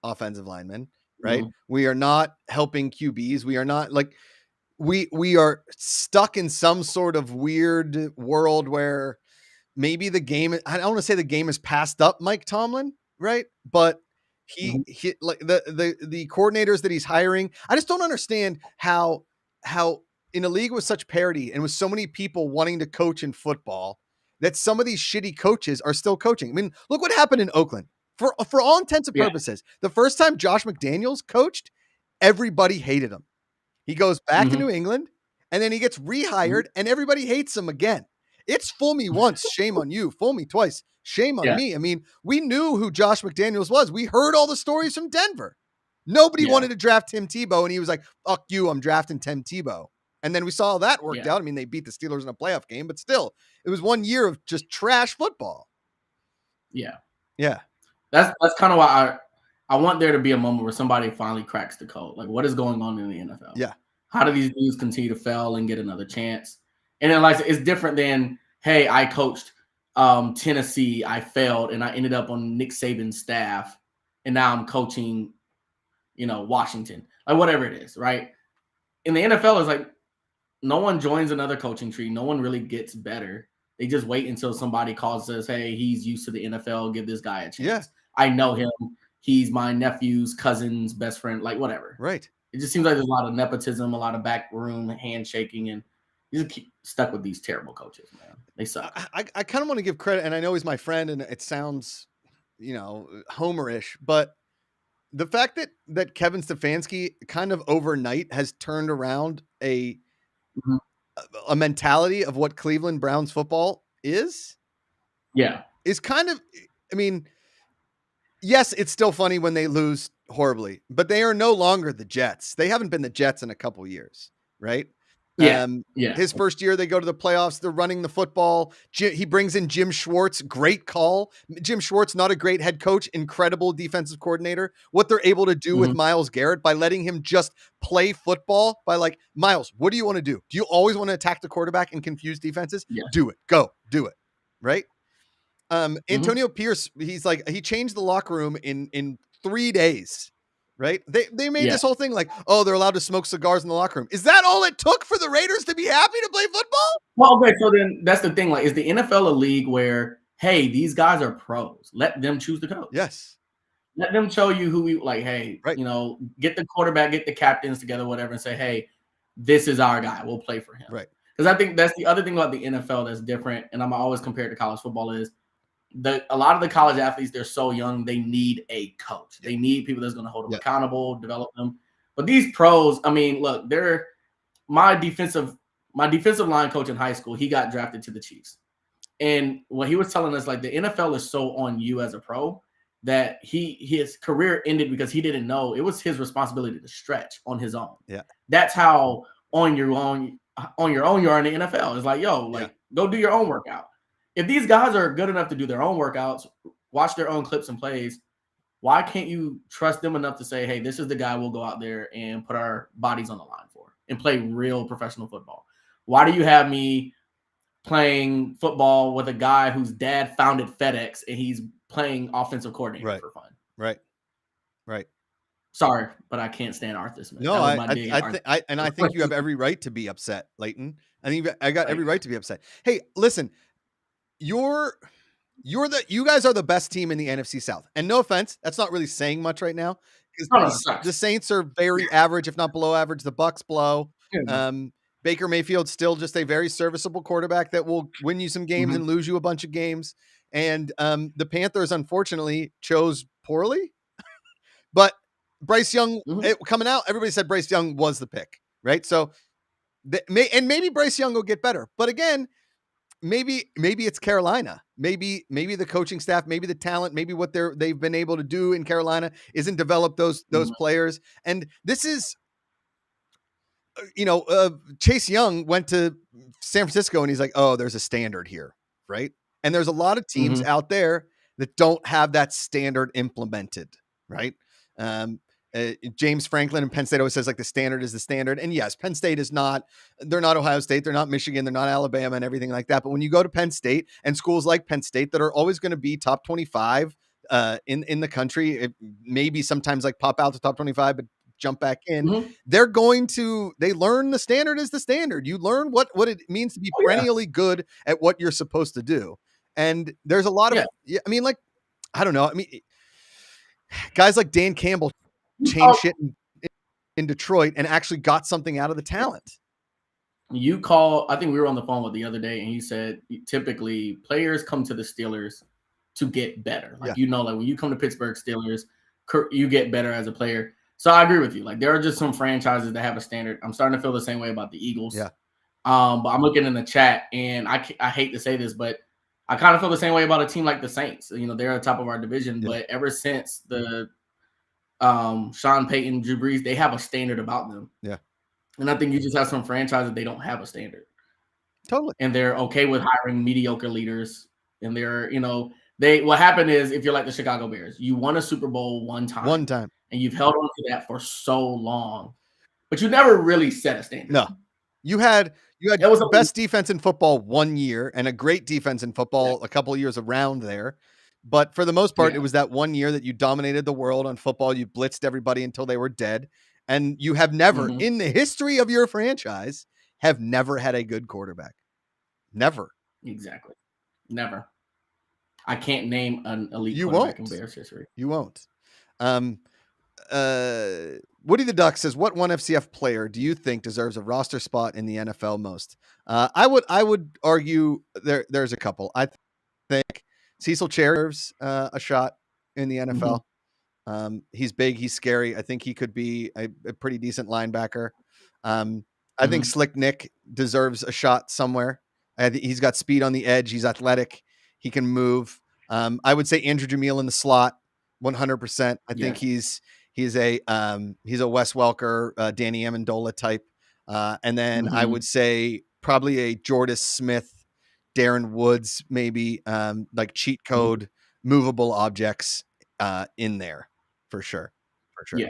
offensive linemen, right? Mm-hmm. We are not helping QBs. We are not like we are stuck in some sort of weird world where maybe the game, I don't want to say the game is passed up Mike Tomlin, right? But he like the coordinators that he's hiring, I just don't understand how in a league with such parity and with so many people wanting to coach in football, that some of these shitty coaches are still coaching. I mean, look what happened in Oakland. For all intents and purposes, the first time Josh McDaniels coached, everybody hated him. He goes back to New England, and then he gets rehired, and everybody hates him again. It's fool me once, shame on you. Fool me twice, shame on Yeah. me. I mean, we knew who Josh McDaniels was. We heard all the stories from Denver. Nobody wanted to draft Tim Tebow, and he was like, fuck you, I'm drafting Tim Tebow. And then we saw how that worked out. I mean, they beat the Steelers in a playoff game, but still, it was 1 year of just trash football. Yeah. Yeah. That's kind of why I want there to be a moment where somebody finally cracks the code. Like, what is going on in the NFL? Yeah. How do these dudes continue to fail and get another chance? And then, like, it's different than, hey, I coached Tennessee, I failed, and I ended up on Nick Saban's staff, and now I'm coaching, Washington, like whatever it is, right? In the NFL, it's like no one joins another coaching tree. No one really gets better. They just wait until somebody calls says, hey, he's used to the NFL. Give this guy a chance. Yeah. I know him. He's my nephew's cousin's best friend, like whatever. Right. It just seems like there's a lot of nepotism, a lot of backroom handshaking, and you just keep stuck with these terrible coaches, man. They suck. I kind of want to give credit, and I know he's my friend, and it sounds, Homer-ish, but the fact that Kevin Stefanski kind of overnight has turned around a mentality of what Cleveland Browns football is kind of, I mean, yes, it's still funny when they lose horribly, but they are no longer the Jets. They haven't been the Jets in a couple years, right? His first year, they go to the playoffs. They're running the football. He brings in Jim Schwartz. Great call. Jim Schwartz, not a great head coach, incredible defensive coordinator. What they're able to do with Myles Garrett by letting him just play football by like, Myles, what do you want to do? Do you always want to attack the quarterback and confuse defenses? Yeah. Do it. Go. Do it. Right? Antonio Pierce, he's like, he changed the locker room in 3 days. Right? They made this whole thing like, oh, they're allowed to smoke cigars in the locker room. Is that all it took for the Raiders to be happy to play football? Well, okay, so then that's the thing. Like, is the NFL a league where, hey, these guys are pros? Let them choose the coach. Yes. Let them show you who we like. Hey, get the quarterback, get the captains together, whatever, and say, hey, this is our guy. We'll play for him. Right. Because I think that's the other thing about the NFL that's different, and I'm always compared to college football is a lot of the college athletes, they're so young, they need a coach. They need people that's going to hold them accountable, develop them. But these pros, I mean, look, they're my defensive line coach in high school. He got drafted to the Chiefs, and what he was telling us, like, the NFL is so on you as a pro that his career ended because he didn't know it was his responsibility to stretch on his own. Yeah, that's how on your own you are in the NFL. It's like, go do your own workout. If these guys are good enough to do their own workouts, watch their own clips and plays, why can't you trust them enough to say, hey, this is the guy we'll go out there and put our bodies on the line for and play real professional football? Why do you have me playing football with a guy whose dad founded FedEx and he's playing offensive coordinator for fun? Right. Sorry, but I can't stand Arthur Smith. No, I think you have every right to be upset, Leighton. I think I got every right to be upset. Hey, listen. You guys are the best team in the NFC South. And no offense, that's not really saying much right now because the Saints are very average, if not below average. The Bucks blow. Baker Mayfield's still just a very serviceable quarterback that will win you some games and lose you a bunch of games. And the Panthers, unfortunately, chose poorly. But Bryce Young coming out, everybody said Bryce Young was the pick, right? So maybe Bryce Young will get better. But again, maybe it's Carolina. Maybe the coaching staff, maybe the talent, maybe what they've been able to do in Carolina isn't develop those players. And this is, Chase Young went to San Francisco and he's like, oh, there's a standard here, right? And there's a lot of teams out there that don't have that standard implemented, right? James Franklin in Penn State always says like the standard is the standard. And yes, Penn State is they're not Ohio State. They're not Michigan. They're not Alabama and everything like that. But when you go to Penn State and schools like Penn State that are always going to be top 25 in the country, it maybe sometimes like pop out to top 25, but jump back in, they learn the standard is the standard. You learn what it means to be perennially good at what you're supposed to do. And there's a lot of, I mean, like, I don't know. I mean, guys like Dan Campbell changed shit in Detroit and actually got something out of the talent. I think we were on the phone with the other day and he said, typically players come to the Steelers to get better. Like, like when you come to Pittsburgh Steelers, you get better as a player. So I agree with you. Like, there are just some franchises that have a standard. I'm starting to feel the same way about the Eagles. But I'm looking in the chat, and I hate to say this, but I kind of feel the same way about a team like the Saints. You know, they're at the top of our division, Yeah. but ever since the Sean Payton, Drew Brees, they have a standard about them. Yeah. And I think you just have some franchises they don't have a standard. Totally. And they're okay with hiring mediocre leaders. And they're, you know, what happened is, if you're like the Chicago Bears, you won a Super Bowl one time, and you've held on to that for so long, but you never really set a standard. No, you had the best defense in football 1 year and a great defense in football a couple of years around there. But for the most part, it was that 1 year that you dominated the world on football. You blitzed everybody until they were dead. And you have never, in the history of your franchise, have never had a good quarterback. Never. Exactly. Never. I can't name an elite quarterback in Bears history. You won't. Woody the Duck says, what one FCF player do you think deserves a roster spot in the NFL most? I would argue there's a couple. I think Cecil deserves a shot in the NFL. He's big, he's scary. I think he could be a pretty decent linebacker. I think Slick Nick deserves a shot somewhere. He's got speed on the edge. He's athletic. He can move. I would say Andrew Jamil in the slot, 100%. I think he's a Wes Welker, Danny Amendola type. And then I would say probably a Jordan Smith, Darren Woods, maybe like cheat code, movable objects in there for sure. Yeah.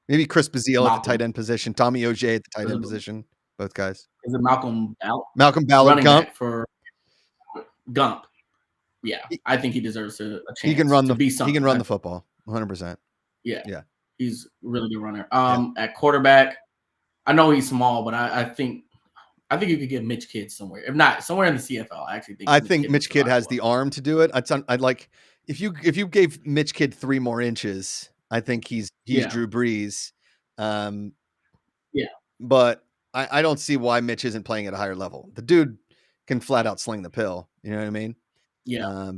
Maybe Chris Bazile at the tight end position, Tommy Ogier at the tight end position. Both guys. Is it Malcolm Ballard? Malcolm Ballard, Gump for Gump. Yeah, I think he deserves a chance. He can run the football 100%. Yeah. He's a really good runner. At quarterback, I know he's small, but I think you could get Mitch Kidd somewhere. If not somewhere in the CFL, I think Mitch Kidd has the arm to do it. I'd like if you gave Mitch Kidd 3 more inches, I think he's Drew Brees. But I don't see why Mitch isn't playing at a higher level. The dude can flat out sling the pill. You know what I mean? Yeah.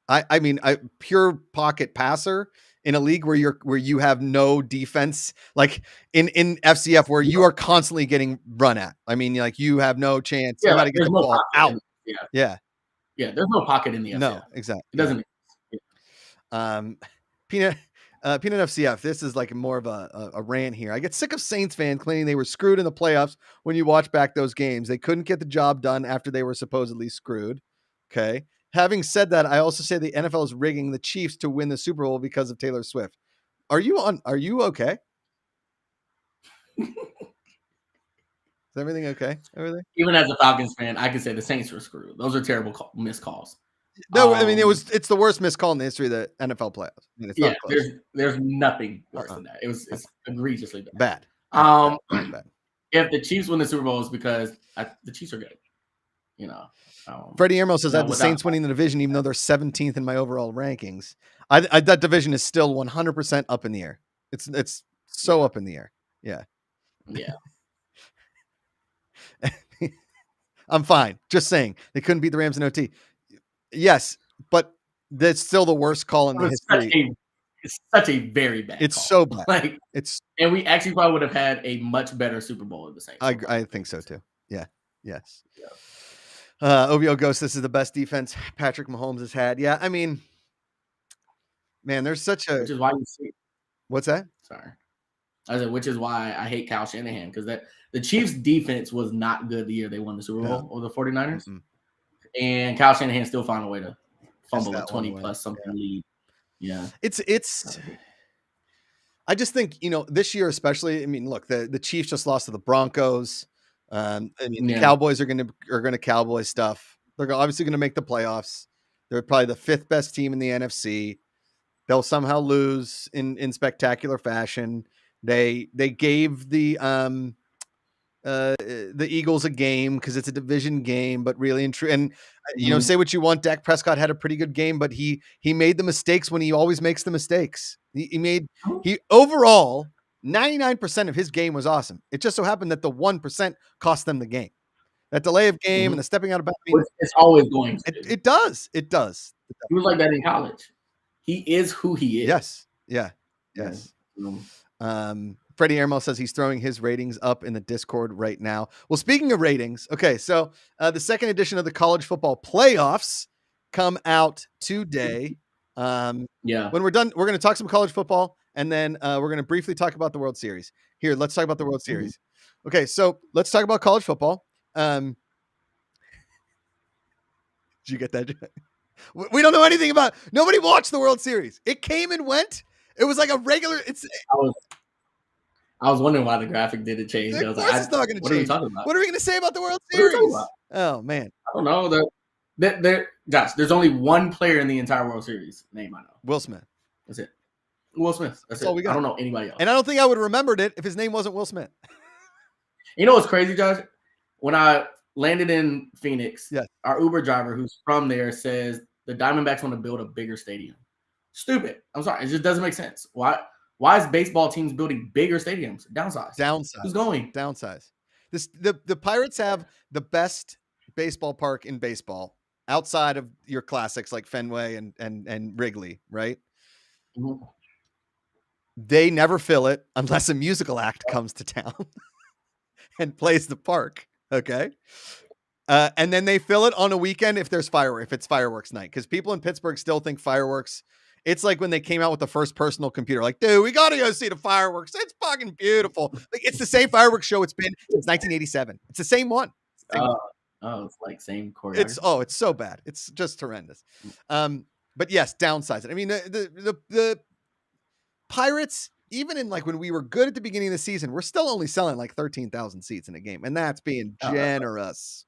I mean, pure pocket passer in a league where you have no defense, like in FCF where you are constantly getting run at. I mean, like you have no chance. You got to get the ball out. Yeah. There's no pocket in the FCF. No, exactly. It doesn't. Peanut FCF. This is like more of a rant here. I get sick of Saints fans claiming they were screwed in the playoffs. When you watch back those games, they couldn't get the job done after they were supposedly screwed. Okay. Having said that, I also say the NFL is rigging the Chiefs to win the Super Bowl because of Taylor Swift. Are you okay? Is everything okay? Everything? Even as a Falcons fan, I can say the Saints were screwed. Those are terrible missed calls. No, I mean it's the worst missed call in the history of the NFL playoffs. I mean, it's not close. There's nothing worse than that. It's egregiously bad. Bad. If the Chiefs win the Super Bowl, it's because the Chiefs are good. You know. Freddie Ermo says I have the Saints winning the division, even though they're 17th in my overall rankings. That division is still 100% up in the air. It's so up in the air. Yeah. I'm fine. Just saying they couldn't beat the Rams in OT. Yes, but that's still the worst call in the history. It's such a very bad. It's call. so bad. And we actually probably would have had a much better Super Bowl at the Saints. I think so too. Yeah. Yes. OVO Ghost, this is the best defense Patrick Mahomes has had. Yeah, I mean, man, there's such a. Which is why you see. What's that? Sorry, I said, which is why I hate Kyle Shanahan, because the Chiefs' defense was not good the year they won the Super Bowl or the 49ers, and Kyle Shanahan still found a way to fumble a 20+ something lead. Yeah, it's. I just think this year especially. I mean, look, the Chiefs just lost to the Broncos. I mean, the Cowboys are gonna Cowboy stuff. They're obviously gonna make the playoffs. They're probably the 5th best team in the NFC. They'll somehow lose in spectacular fashion. They gave the Eagles a game because it's a division game, but really say what you want. Dak Prescott had a pretty good game, but he made the mistakes when he always makes the mistakes. He overall 99% of his game was awesome. It just so happened that the 1% cost them the game. That delay of game and the stepping out of bounds. It's always going. It does. It does. He was like that in college. He is who he is. Yes. Yeah. Yes. Freddie Airmail says he's throwing his ratings up in the Discord right now. Well, speaking of ratings, okay, so the second edition of the college football playoffs come out today. Yeah. When we're done, we're going to talk some college football, and then we're going to briefly talk about the World Series. Here, let's talk about the World Series. Okay, so let's talk about college football. Did you get that? We don't know anything about. Nobody watched the World Series. It came and went. It was like a regular. I was wondering why the graphic didn't change. I was like, it's not going to change. What are we talking about? What are we going to say about the World What are we talking Series? about? Oh man, I don't know. Josh, there's only one player in the entire World Series name I know. Will Smith. That's it. Will Smith. That's it. all we got. I don't know anybody else. And I don't think I would have remembered it if his name wasn't Will Smith. You know what's crazy, Josh? When I landed in Phoenix, Yes. our Uber driver who's from there says the Diamondbacks want to build a bigger stadium. Stupid. I'm sorry. It just doesn't make sense. Why is baseball teams building bigger stadiums? Downsize. Who's going? Downsize. The Pirates have the best baseball park in baseball outside of your classics like Fenway and Wrigley, right? Mm-hmm. They never fill it unless a musical act comes to town and plays the park. Okay. And then they fill it on a weekend if it's fireworks night. Because people in Pittsburgh still think fireworks. It's like when they came out with the first personal computer, like, dude, we got to go see the fireworks. It's fucking beautiful. Like, it's the same fireworks show it's been since 1987. It's the same one. It's like same choreography. It's so bad. It's just horrendous. But yes, downsize it. I mean, the Pirates, even in like when we were good at the beginning of the season, we're still only selling like 13,000 seats in a game. And that's being generous.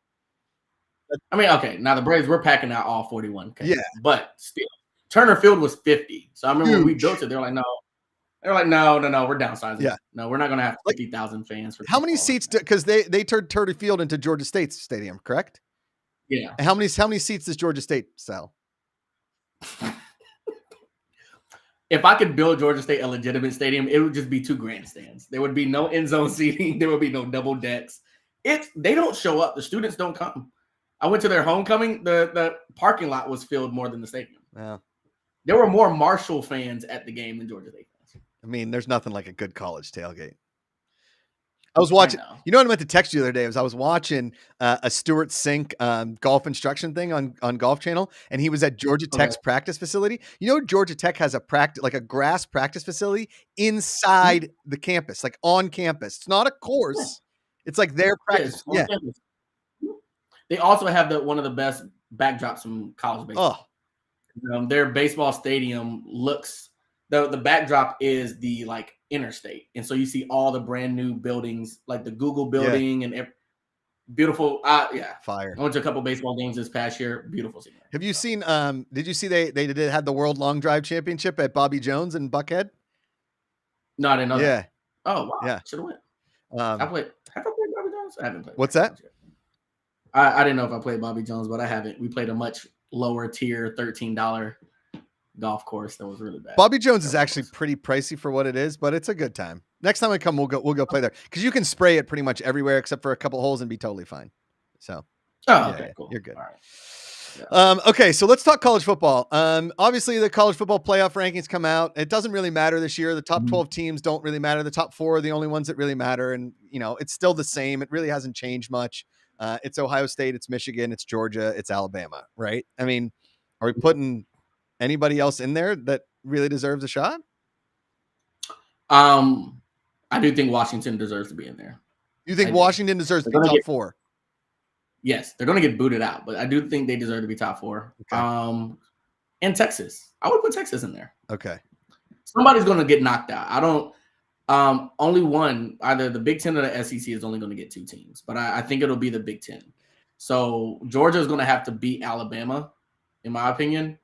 I mean, okay. Now the Braves, we're packing out all 41. Yeah. But still, Turner Field was 50. So I remember when we built it, they're like, no. They're like, no, we're downsizing. Yeah. No, we're not going to have 50,000 fans. For how many seats? Because they turned Turner Field into Georgia State's stadium, correct? Yeah. And how many seats does Georgia State sell? If I could build Georgia State a legitimate stadium, it would just be 2 grandstands. There would be no end zone seating. There would be no double decks. They don't show up. The students don't come. I went to their homecoming. The parking lot was filled more than the stadium. Yeah. There were more Marshall fans at the game than Georgia State fans. I mean, there's nothing like a good college tailgate. I was watching, you know what I meant to text you the other day? I was watching a Stuart Sink golf instruction thing on Golf Channel, and he was at Georgia Tech's practice facility. You know, Georgia Tech has a grass practice facility inside the campus, like on campus. It's not a course. It's like their practice. Yeah. They also have one of the best backdrops from college baseball. Their baseball stadium looks, the backdrop is the like interstate, and so you see all the brand new buildings, like the Google building and beautiful. Fire. I went to a couple baseball games this past year. Beautiful scene. Have you seen? Did you see they had the World Long Drive Championship at Bobby Jones in Buckhead? No, I didn't know that. Yeah. Oh wow. Yeah. Should have went. Have I played Bobby Jones? I haven't played. What's that? I didn't know if I played Bobby Jones, but I haven't. We played a much lower tier $13 golf course that was really bad. Bobby Jones is actually pretty pricey for what it is, but it's a good time. Next time I come, we'll go play there because you can spray it pretty much everywhere except for a couple holes and be totally fine. So, okay, cool. You're good. All right. Yeah. Okay, so let's talk college football. Obviously the college football playoff rankings come out. It doesn't really matter this year. The top 12 teams don't really matter. The top 4 are the only ones that really matter, and it's still the same. It really hasn't changed much. It's Ohio State, it's Michigan, it's Georgia, it's Alabama, right? I mean, are we putting anybody else in there that really deserves a shot? I do think Washington deserves to be in there. You think Washington deserves to be top 4? Yes, they're going to get booted out, but I do think they deserve to be top 4. Okay. And Texas, I would put Texas in there. Okay. Somebody's going to get knocked out. I don't. Only one, either the Big Ten or the SEC is only going to get 2 teams, but I think it'll be the Big Ten. So Georgia is going to have to beat Alabama, in my opinion,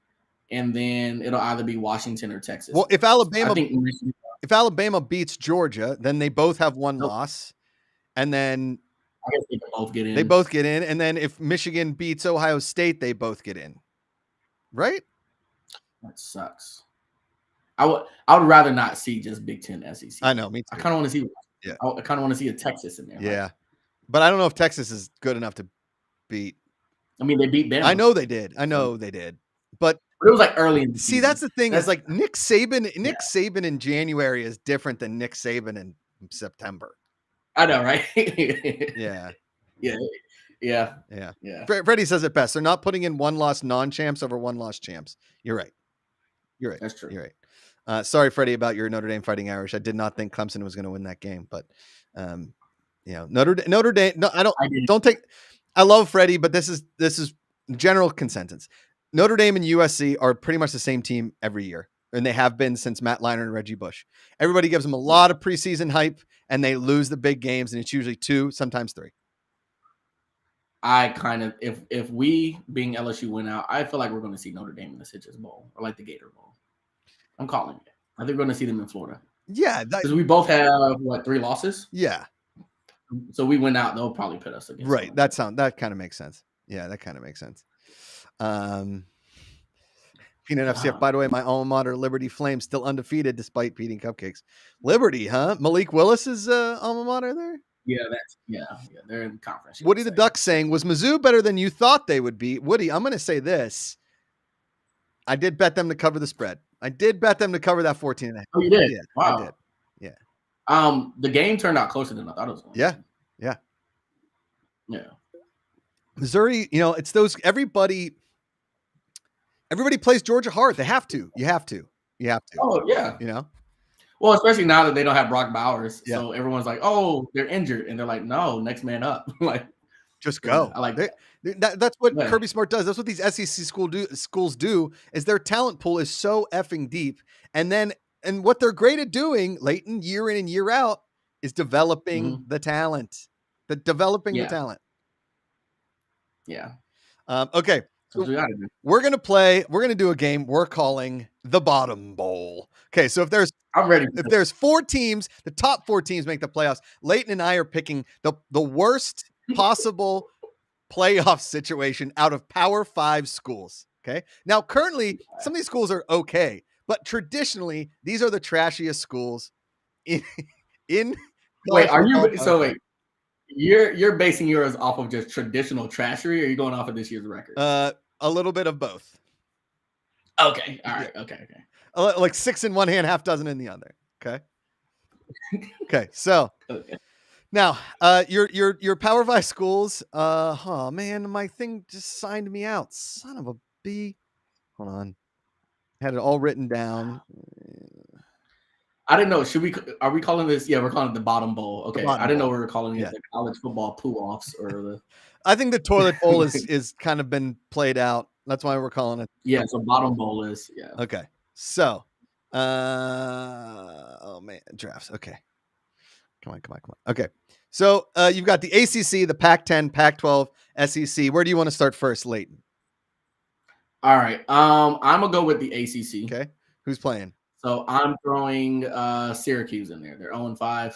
and then it'll either be Washington or Texas. Well, if Alabama beats Georgia, then they both have 1 loss, and then I guess they can both get in. They both get in, and then if Michigan beats Ohio State, they both get in, right? That sucks. I would rather not see just Big Ten SEC. I know, me too. I kind of want to see. Yeah, I kind of want to see a Texas in there. Yeah, right? but I don't know if Texas is good enough to beat. I mean, they beat Bama. I know they did. But it was like early in the season. That's the thing. Is like Nick Saban in January is different than Nick Saban in September. I know, right? Yeah. Yeah. Yeah. Yeah. Yeah. Freddie says it best. They're not putting in one-loss non-champs over one-loss champs. You're right. You're right. That's true. You're right. Sorry, Freddie, about your Notre Dame Fighting Irish. I did not think Clemson was going to win that game, but Notre Dame. No, don't take. I love Freddie, but this is general consensus. Notre Dame and USC are pretty much the same team every year, and they have been since Matt Leinart and Reggie Bush. Everybody gives them a lot of preseason hype, and they lose the big games, and it's usually 2, sometimes 3. I kind of, if we being LSU win out, I feel like we're going to see Notre Dame in the Citrus Bowl or like the Gator Bowl. I'm calling it. I think we're going to see them in Florida. Yeah, because we both have 3 losses. Yeah, so we win out. They'll probably put us against. Right. That kind of makes sense. Yeah, that kind of makes sense. Peanut FCF, by the way, my alma mater, Liberty Flames, still undefeated despite beating Cupcakes. Liberty, huh? Malik Willis's alma mater there. Yeah, they're in the conference. Woody the Duck saying, was Mizzou better than you thought they would be? Woody, I'm going to say this. I did bet them to cover the spread. I did bet them to cover that 14.5. Oh, you did? Yeah, Wow. I did. Yeah. The game turned out closer than I thought it was going to. Yeah. Missouri, it's those everybody plays Georgia hard. They have to. You have to. Oh, yeah. Well, especially now that they don't have Brock Bowers. Yeah. So everyone's like, oh, they're injured. And they're like, no, next man up. Like, just go. I like that's what Kirby Smart does. That's what these SEC schools do is their talent pool is so effing deep. And what they're great at doing, Leighton, year in and year out, is developing the talent. The talent. Yeah. Okay. So we're going to do a game we're calling the Bottom Bowl. Okay. So I'm ready. If there's 4 teams, the top 4 teams make the playoffs. Leighton and I are picking the worst possible playoff situation out of Power 5 schools. Okay. Now, currently, some of these schools are okay, but traditionally, these are the trashiest schools in wait, are you so wait? You're basing yours off of just traditional trashery, or are you going off of this year's record? A little bit of both. Okay. All right. Okay. Like 6 in one hand, half dozen in the other. Okay. Okay. So now, your Power 5 schools. Oh man, my thing just signed me out. Son of a B. Hold on. Had it all written down. I didn't know. Are we calling this? Yeah, we're calling it the Bottom Bowl. Okay. I didn't know we were calling it the college football poo-offs or the. I think the toilet bowl is kind of been played out. That's why we're calling it. Yeah. So Bottom Bowl is Okay. So, oh man, drafts. Okay. Come on. Okay. So you've got the ACC, the Pac-10, Pac-12, SEC. Where do you want to start first, Leighton? All right. I'm gonna go with the ACC. Okay. Who's playing? So I'm throwing Syracuse in there. They're 0-5.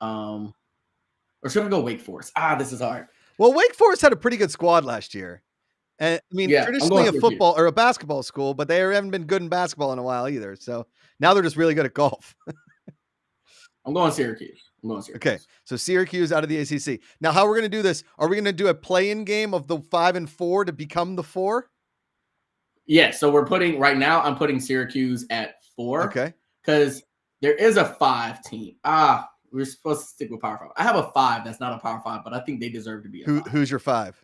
Or should I go Wake Forest? This is hard. Well, Wake Forest had a pretty good squad last year. And I mean, traditionally a football or a basketball school, but they haven't been good in basketball in a while either. So now they're just really good at golf. I'm going Syracuse. Okay, so Syracuse out of the ACC. Now, how we're going to do this? Are we going to do a play-in game of the 5 and 4 to become the 4? Yeah. So I'm putting Syracuse at 4. Okay. Because there is a 5 team. We're supposed to stick with Power 5. I have a 5 that's not a Power 5, but I think they deserve to be a 5. Who's your 5?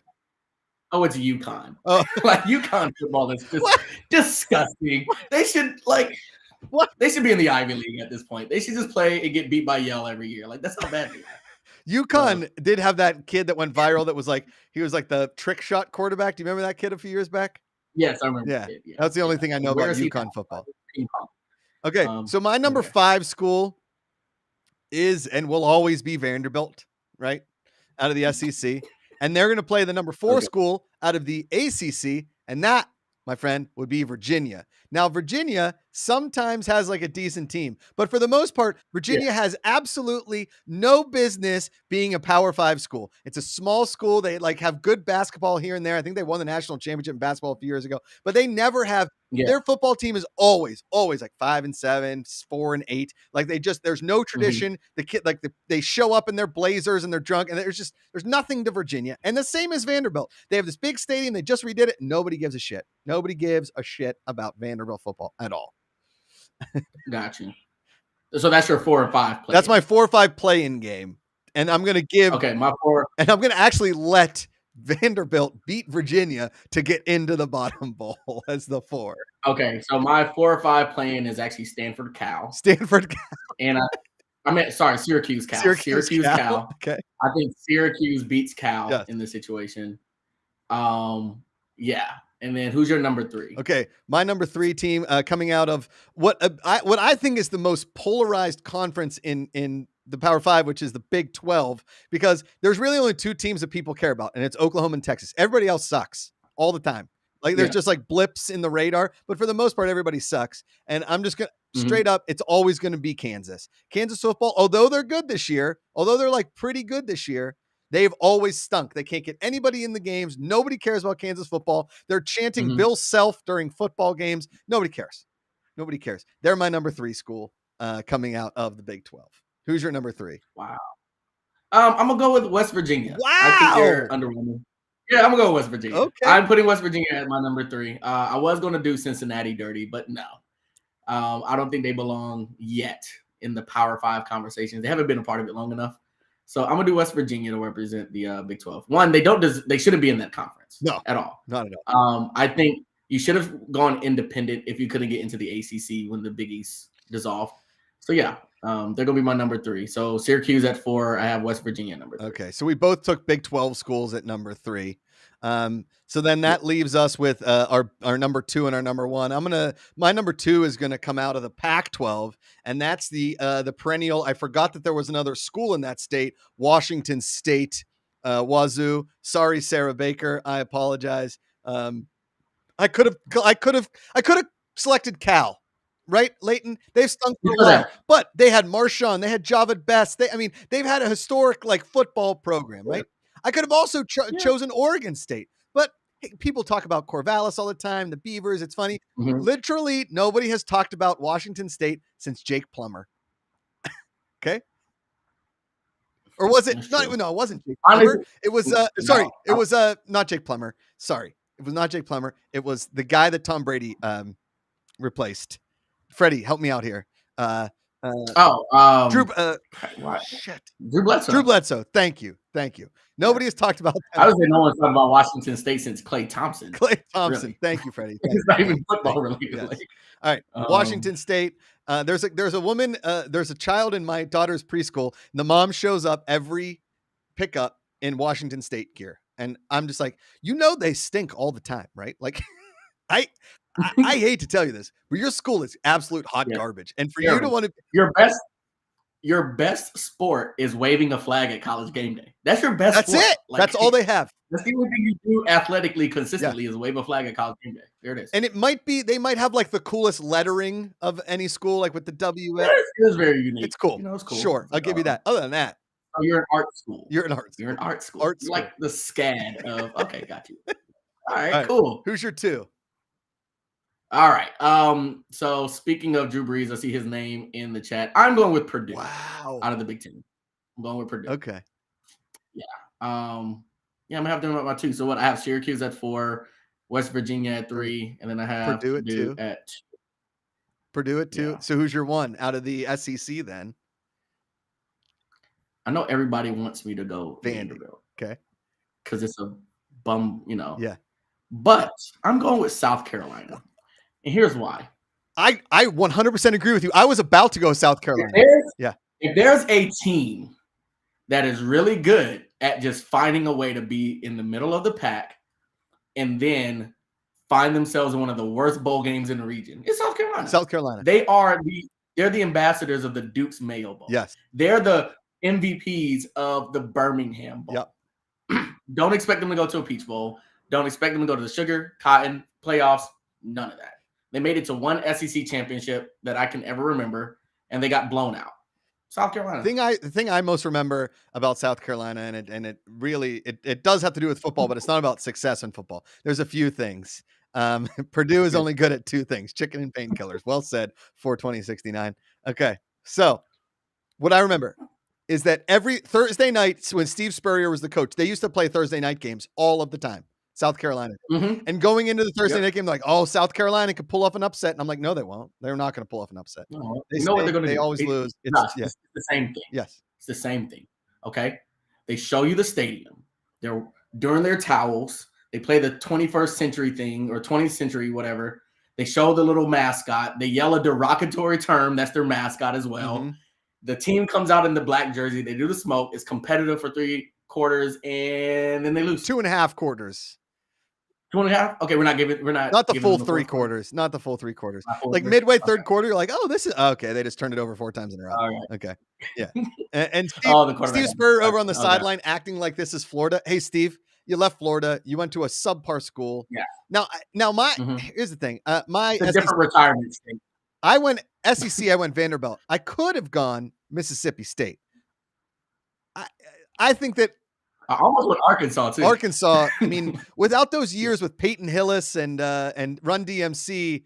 Oh, it's UConn. Oh. Like UConn football is just disgusting. They should They should be in the Ivy League at this point. They should just play and get beat by Yale every year. Like that's how bad they are. UConn did have that kid that went viral. That was he was like the trick shot quarterback. Do you remember that kid a few years back? Yes, I remember. Yeah, that's the only thing I know about UConn football. Okay, so my number 5 school is and will always be Vanderbilt, right? Out of the SEC. And they're going to play the number 4 school out of the ACC. And that, my friend, would be Virginia. Now, Virginia sometimes has like a decent team, but for the most part, Virginia has absolutely no business being a Power 5 school. It's a small school. They have good basketball here and there. I think they won the national championship in basketball a few years ago, but they never have. Their football team is always like 5 and 7, 4 and 8. Like there's no tradition. The kid, they show up in their blazers and they're drunk, and there's nothing to Virginia. And the same as Vanderbilt. They have this big stadium. They just redid it. Nobody gives a shit. Nobody gives a shit about Vanderbilt football at all. Got you. So that's your 4 or 5 play. That's my 4 or 5 play-in game, and I'm gonna give. Okay, my 4. And I'm gonna actually let Vanderbilt beat Virginia to get into the bottom bowl as the 4. Okay, so my 4 or 5 play-in is actually Stanford Cal, Stanford, and I meant sorry, Syracuse Cal. Syracuse, Cal. Okay. I think Syracuse beats Cal Yes. in this situation. Yeah. And then who's your number 3? Okay, my number 3 team coming out of what I think is the most polarized conference in the Power 5, which is the Big 12, because there's really only 2 teams that people care about, and it's Oklahoma and Texas. Everybody else sucks all the time. Like there's just like blips in the radar, but for the most part, everybody sucks. And I'm just gonna straight up, it's always gonna be Kansas. Kansas football, although they're good this year, although they're like pretty good this year, they've always stunk. They can't get anybody in the games. Nobody cares about Kansas football. They're chanting Bill Self during football games. Nobody cares. Nobody cares. They're my number 3 school coming out of the Big 12. Who's your number 3? Wow. I'm gonna go with West Virginia. Wow. I think they're underwhelming. Yeah, I'm gonna go with West Virginia. Okay. I'm putting West Virginia at my number 3. I was gonna do Cincinnati dirty, but no. I don't think they belong yet in the Power 5 conversations. They haven't been a part of it long enough. So I'm gonna do West Virginia to represent the Big 12. One, they shouldn't be in that conference. No, at all. Not at all. I think you should have gone independent if you couldn't get into the ACC when the Big East dissolved. So yeah, they're gonna be my number 3. So Syracuse at 4. I have West Virginia number 3. Okay, so we both took Big 12 schools at number 3. So then that leaves us with our number 2 and our number 1. My number 2 is gonna come out of the Pac-12, and that's the perennial. I forgot that there was another school in that state, Washington State, Wazoo. Sorry, Sarah Baker. I apologize. I could have selected Cal. Right, Leighton? They've stunk for a while, but they had Marshawn, they had Javad Best. They've had a historic like football program, right? I could have also chosen Oregon State, but hey, people talk about Corvallis all the time, the Beavers. It's funny. Literally, nobody has talked about Washington State since Jake Plummer. Okay, or was it? No, it wasn't Jake Plummer. It was sorry, it was not Jake Plummer. Sorry, it was not Jake Plummer. It was the guy that Tom Brady replaced. Freddie, help me out here. Drew. Shit. Drew Bledsoe. Drew Bledsoe. Thank you. Nobody has talked about that. I would say no one's talking about Washington State since Klay Thompson. Klay Thompson. Really. Thank you, Freddie. It's not even football related. Yes. All right. Washington State. There's a woman. There's a child in my daughter's preschool. And the mom shows up every pickup in Washington State gear, and I'm just like, they stink all the time, right? Like, I hate to tell you this, but your school is absolute hot garbage. And for you to want to your best sport is waving a flag at college game day. That's your best That's sport. it. Like, that's all they have. That's the only thing you do athletically consistently is wave a flag at college game day. There it is. And they might have like the coolest lettering of any school, like with the W. It is very unique. It's cool. It's cool. Sure. I'll give you that. Other than that. Oh, you're an art school. You're an art school. You're like the SCAD of okay, got you. All right, cool. Who's your 2? All right. So speaking of Drew Brees, I see his name in the chat. I'm going with Purdue. Wow. Out of the Big Ten. I'm going with Purdue. Okay. Yeah. I'm gonna have them at my 2. So what I have Syracuse at 4, West Virginia at 3, and then I have Purdue at 2. Purdue at 2. Yeah. So who's your 1 out of the SEC then? I know everybody wants me to go Vanderbilt. Okay. Because it's a bum, Yeah. But I'm going with South Carolina. And here's why. I 100% agree with you. I was about to go South Carolina. If there's a team that is really good at just finding a way to be in the middle of the pack and then find themselves in one of the worst bowl games in the region, it's South Carolina. South Carolina. They're the ambassadors of the Duke's Mayo Bowl. Yes. They're the MVPs of the Birmingham Bowl. Yep. Don't expect them to go to a Peach Bowl. Don't expect them to go to the Sugar, Cotton, playoffs. None of that. They made it to one SEC championship that I can ever remember, and they got blown out. South Carolina. The thing I most remember about South Carolina, and it really does have to do with football, but it's not about success in football. There's a few things. Purdue is only good at 2 things: chicken and painkillers. Well said. 42069. Okay, so what I remember is that every Thursday night when Steve Spurrier was the coach, they used to play Thursday night games all of the time. South Carolina. Mhm. And going into the Thursday Yep. night game, like, oh, South Carolina could pull off an upset. And I'm like, no, they won't. They're not going to pull off an upset. No, They you know what they're stink. gonna They do? always lose. It's Josh, yeah. it's the same thing. Yes. It's the same thing. Okay. They show you the stadium. They're during their towels. They play the 21st century thing or 20th century, whatever. They show the little mascot. They yell a derogatory term. That's their mascot as well. Mm-hmm. The team comes out in the black jersey. They do the smoke. It's competitive for 3/4, and then they lose 2.5 quarters. 2.5. Okay, we're not the full them 3/4. Not the full 3/4. Like three. midway Okay. third quarter, you're like, oh, this is okay. They just turned it over 4 times in a row. All right. Okay. Yeah. And The Steve Spurrier over on the sideline acting like this is Florida. Hey, Steve, you left Florida. You went to a subpar school. Yeah. Now here's the thing. My it's a different retirement state. I went SEC. I went Vanderbilt. I could have gone Mississippi State. I think that I almost went Arkansas too. Arkansas. I mean, without those years with Peyton Hillis and Run DMC,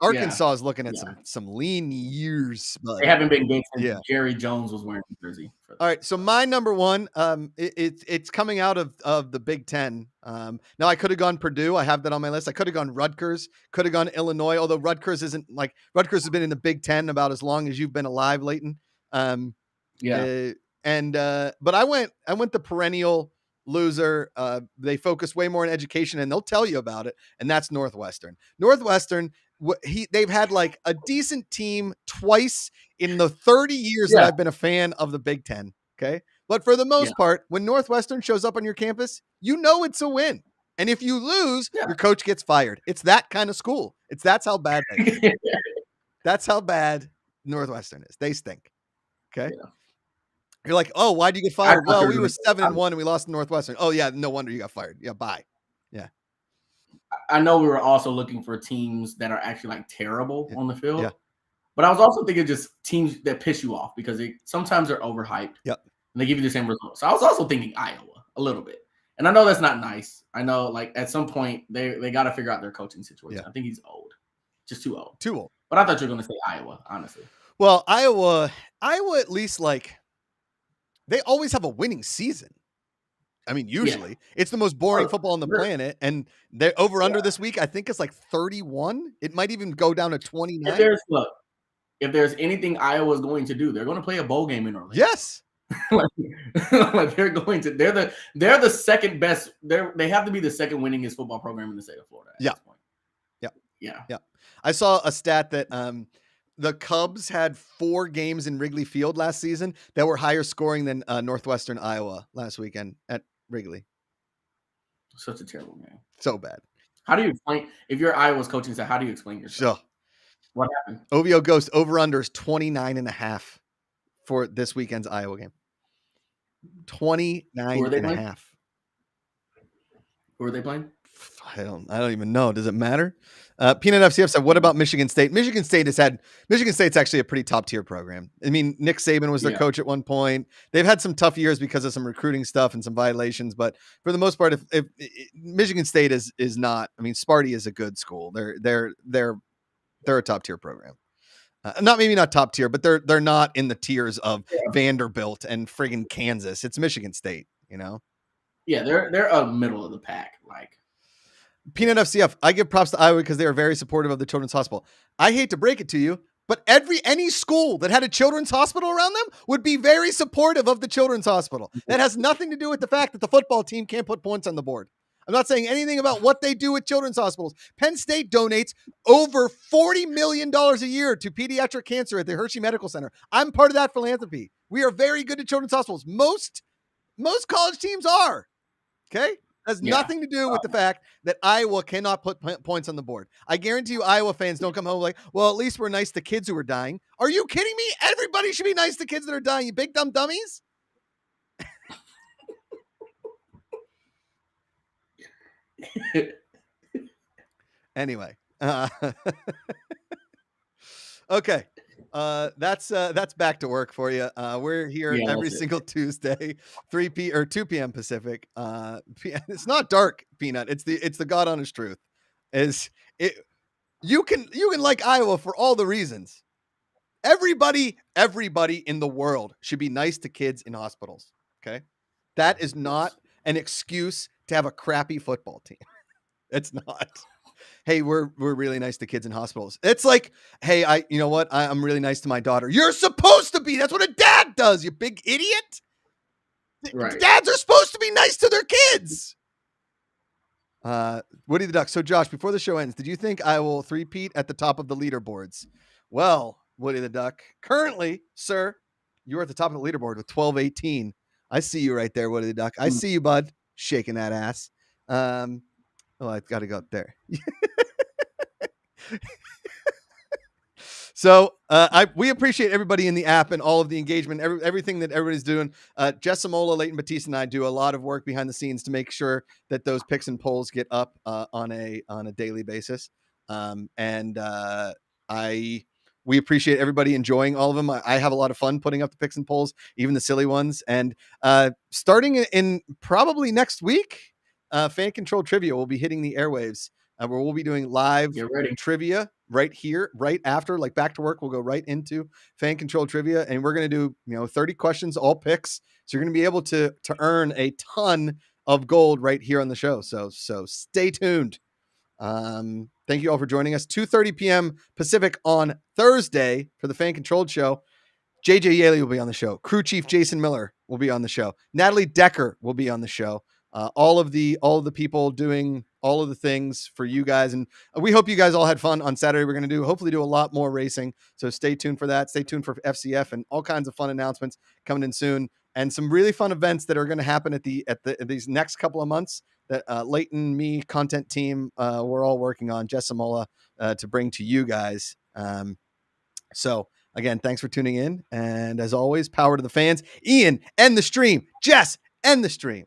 Arkansas is looking at some lean years. But they haven't been good since Jerry Jones was wearing the jersey. All right, so my number one, it's coming out of the Big Ten. Now I could have gone Purdue. I have that on my list. I could have gone Rutgers. Could have gone Illinois. Although Rutgers has been in the Big Ten about as long as you've been alive, Leighton. But I went the perennial loser. They focus way more on education, and they'll tell you about it. And that's Northwestern. They've had like a decent team twice in the 30 years that I've been a fan of the Big Ten. Okay. But for the most part, when Northwestern shows up on your campus, you know it's a win. And if you lose, your coach gets fired. It's that kind of school. That's how bad they are. That's how bad Northwestern is. They stink. Okay. Yeah. You're like, oh, why'd you get fired? Well, we were 7-1 and we lost to Northwestern. Oh, yeah. No wonder you got fired. Yeah. Bye. Yeah. I know we were also looking for teams that are actually like terrible on the field. Yeah. But I was also thinking just teams that piss you off because sometimes they're overhyped. Yep. And they give you the same results. So I was also thinking Iowa a little bit. And I know that's not nice. I know like at some point they got to figure out their coaching situation. Yeah. I think he's old. Just too old. Too old. But I thought you were going to say Iowa, honestly. Well, Iowa at least like they always have a winning season. I mean, usually it's the most boring football on the planet. And they're over under this week. I think it's like 31. It might even go down to 29. If there's anything Iowa's going to do, they're going to play a bowl game in Orlando. Yes. Like they're the second best. They have to be the second winningest football program in the state of Florida at this point. Yeah. I saw a stat that the Cubs had 4 games in Wrigley Field last season that were higher scoring than Northwestern Iowa last weekend at Wrigley. Such a terrible game. So bad. How do you explain if you're Iowa's coaching staff? How do you explain yourself? So, what happened? OVO Ghost over under is 29.5 for this weekend's Iowa game. 29.5. Who are they playing? I don't even know. Does it matter? Peanut FCF said, what about Michigan State? Michigan State's actually a pretty top tier program. I mean, Nick Saban was their coach at one point. They've had some tough years because of some recruiting stuff and some violations, but for the most part, if Michigan State is not, I mean, Sparty is a good school. They're a top tier program. Maybe not top tier, but they're not in the tiers of Vanderbilt and friggin' Kansas. It's Michigan State, you know? Yeah, they're a middle of the pack, like. Peanut FCF, I give props to Iowa because they are very supportive of the Children's Hospital. I hate to break it to you, but any school that had a children's hospital around them would be very supportive of the Children's Hospital. That has nothing to do with the fact that the football team can't put points on the board. I'm not saying anything about what they do with children's hospitals. Penn State donates over $40 million a year to pediatric cancer at the Hershey Medical Center. I'm part of that philanthropy. We are very good at children's hospitals. Most college teams are. Okay? Has nothing to do with the fact that Iowa cannot put points on the board. I guarantee you Iowa fans don't come home like, well, at least we're nice to kids who are dying. Are you kidding me? Everybody should be nice to kids that are dying, you big dumb dummies. Anyway. Okay. That's back to work for you. We're here every single Tuesday, 2 p.m. Pacific. It's not dark, Peanut. It's the God honest truth. You can like Iowa for all the reasons. Everybody in the world should be nice to kids in hospitals. Okay. That is not an excuse to have a crappy football team. It's not. Hey, we're really nice to kids in hospitals. It's like, hey, you know what? I'm really nice to my daughter. You're supposed to be. That's what a dad does, you big idiot. Right. Dads are supposed to be nice to their kids. Woody the Duck. So, Josh, before the show ends, did you think I will three-peat at the top of the leaderboards? Well, Woody the Duck, currently, sir, you're at the top of the leaderboard with 12-18. I see you right there, Woody the Duck. I see you, bud, shaking that ass. I've got to go up there. So we appreciate everybody in the app and all of the engagement, everything that everybody's doing. Jess Amola, Leighton Batista, and I do a lot of work behind the scenes to make sure that those picks and polls get up on a daily basis. We appreciate everybody enjoying all of them. I have a lot of fun putting up the picks and polls, even the silly ones. And starting in probably next week, Fan Control Trivia will be hitting the airwaves. Where we'll be doing live trivia right here, right after, like back to work. We'll go right into Fan Control Trivia, and we're going to do 30 questions, all picks. So you're going to be able to earn a ton of gold right here on the show. So stay tuned. Thank you all for joining us. 2:30 p.m. Pacific on Thursday for the Fan Controlled Show. JJ Yaley will be on the show. Crew Chief Jason Miller will be on the show. Natalie Decker will be on the show. All of the people doing all of the things for you guys. And we hope you guys all had fun on Saturday. We're going to hopefully do a lot more racing. So stay tuned for that. Stay tuned for FCF and all kinds of fun announcements coming in soon. And some really fun events that are going to happen at these next couple of months that Leighton, me, content team, we're all working on, Jess Amola, to bring to you guys. So again, thanks for tuning in. And as always, power to the fans. Ian, end the stream. Jess, end the stream.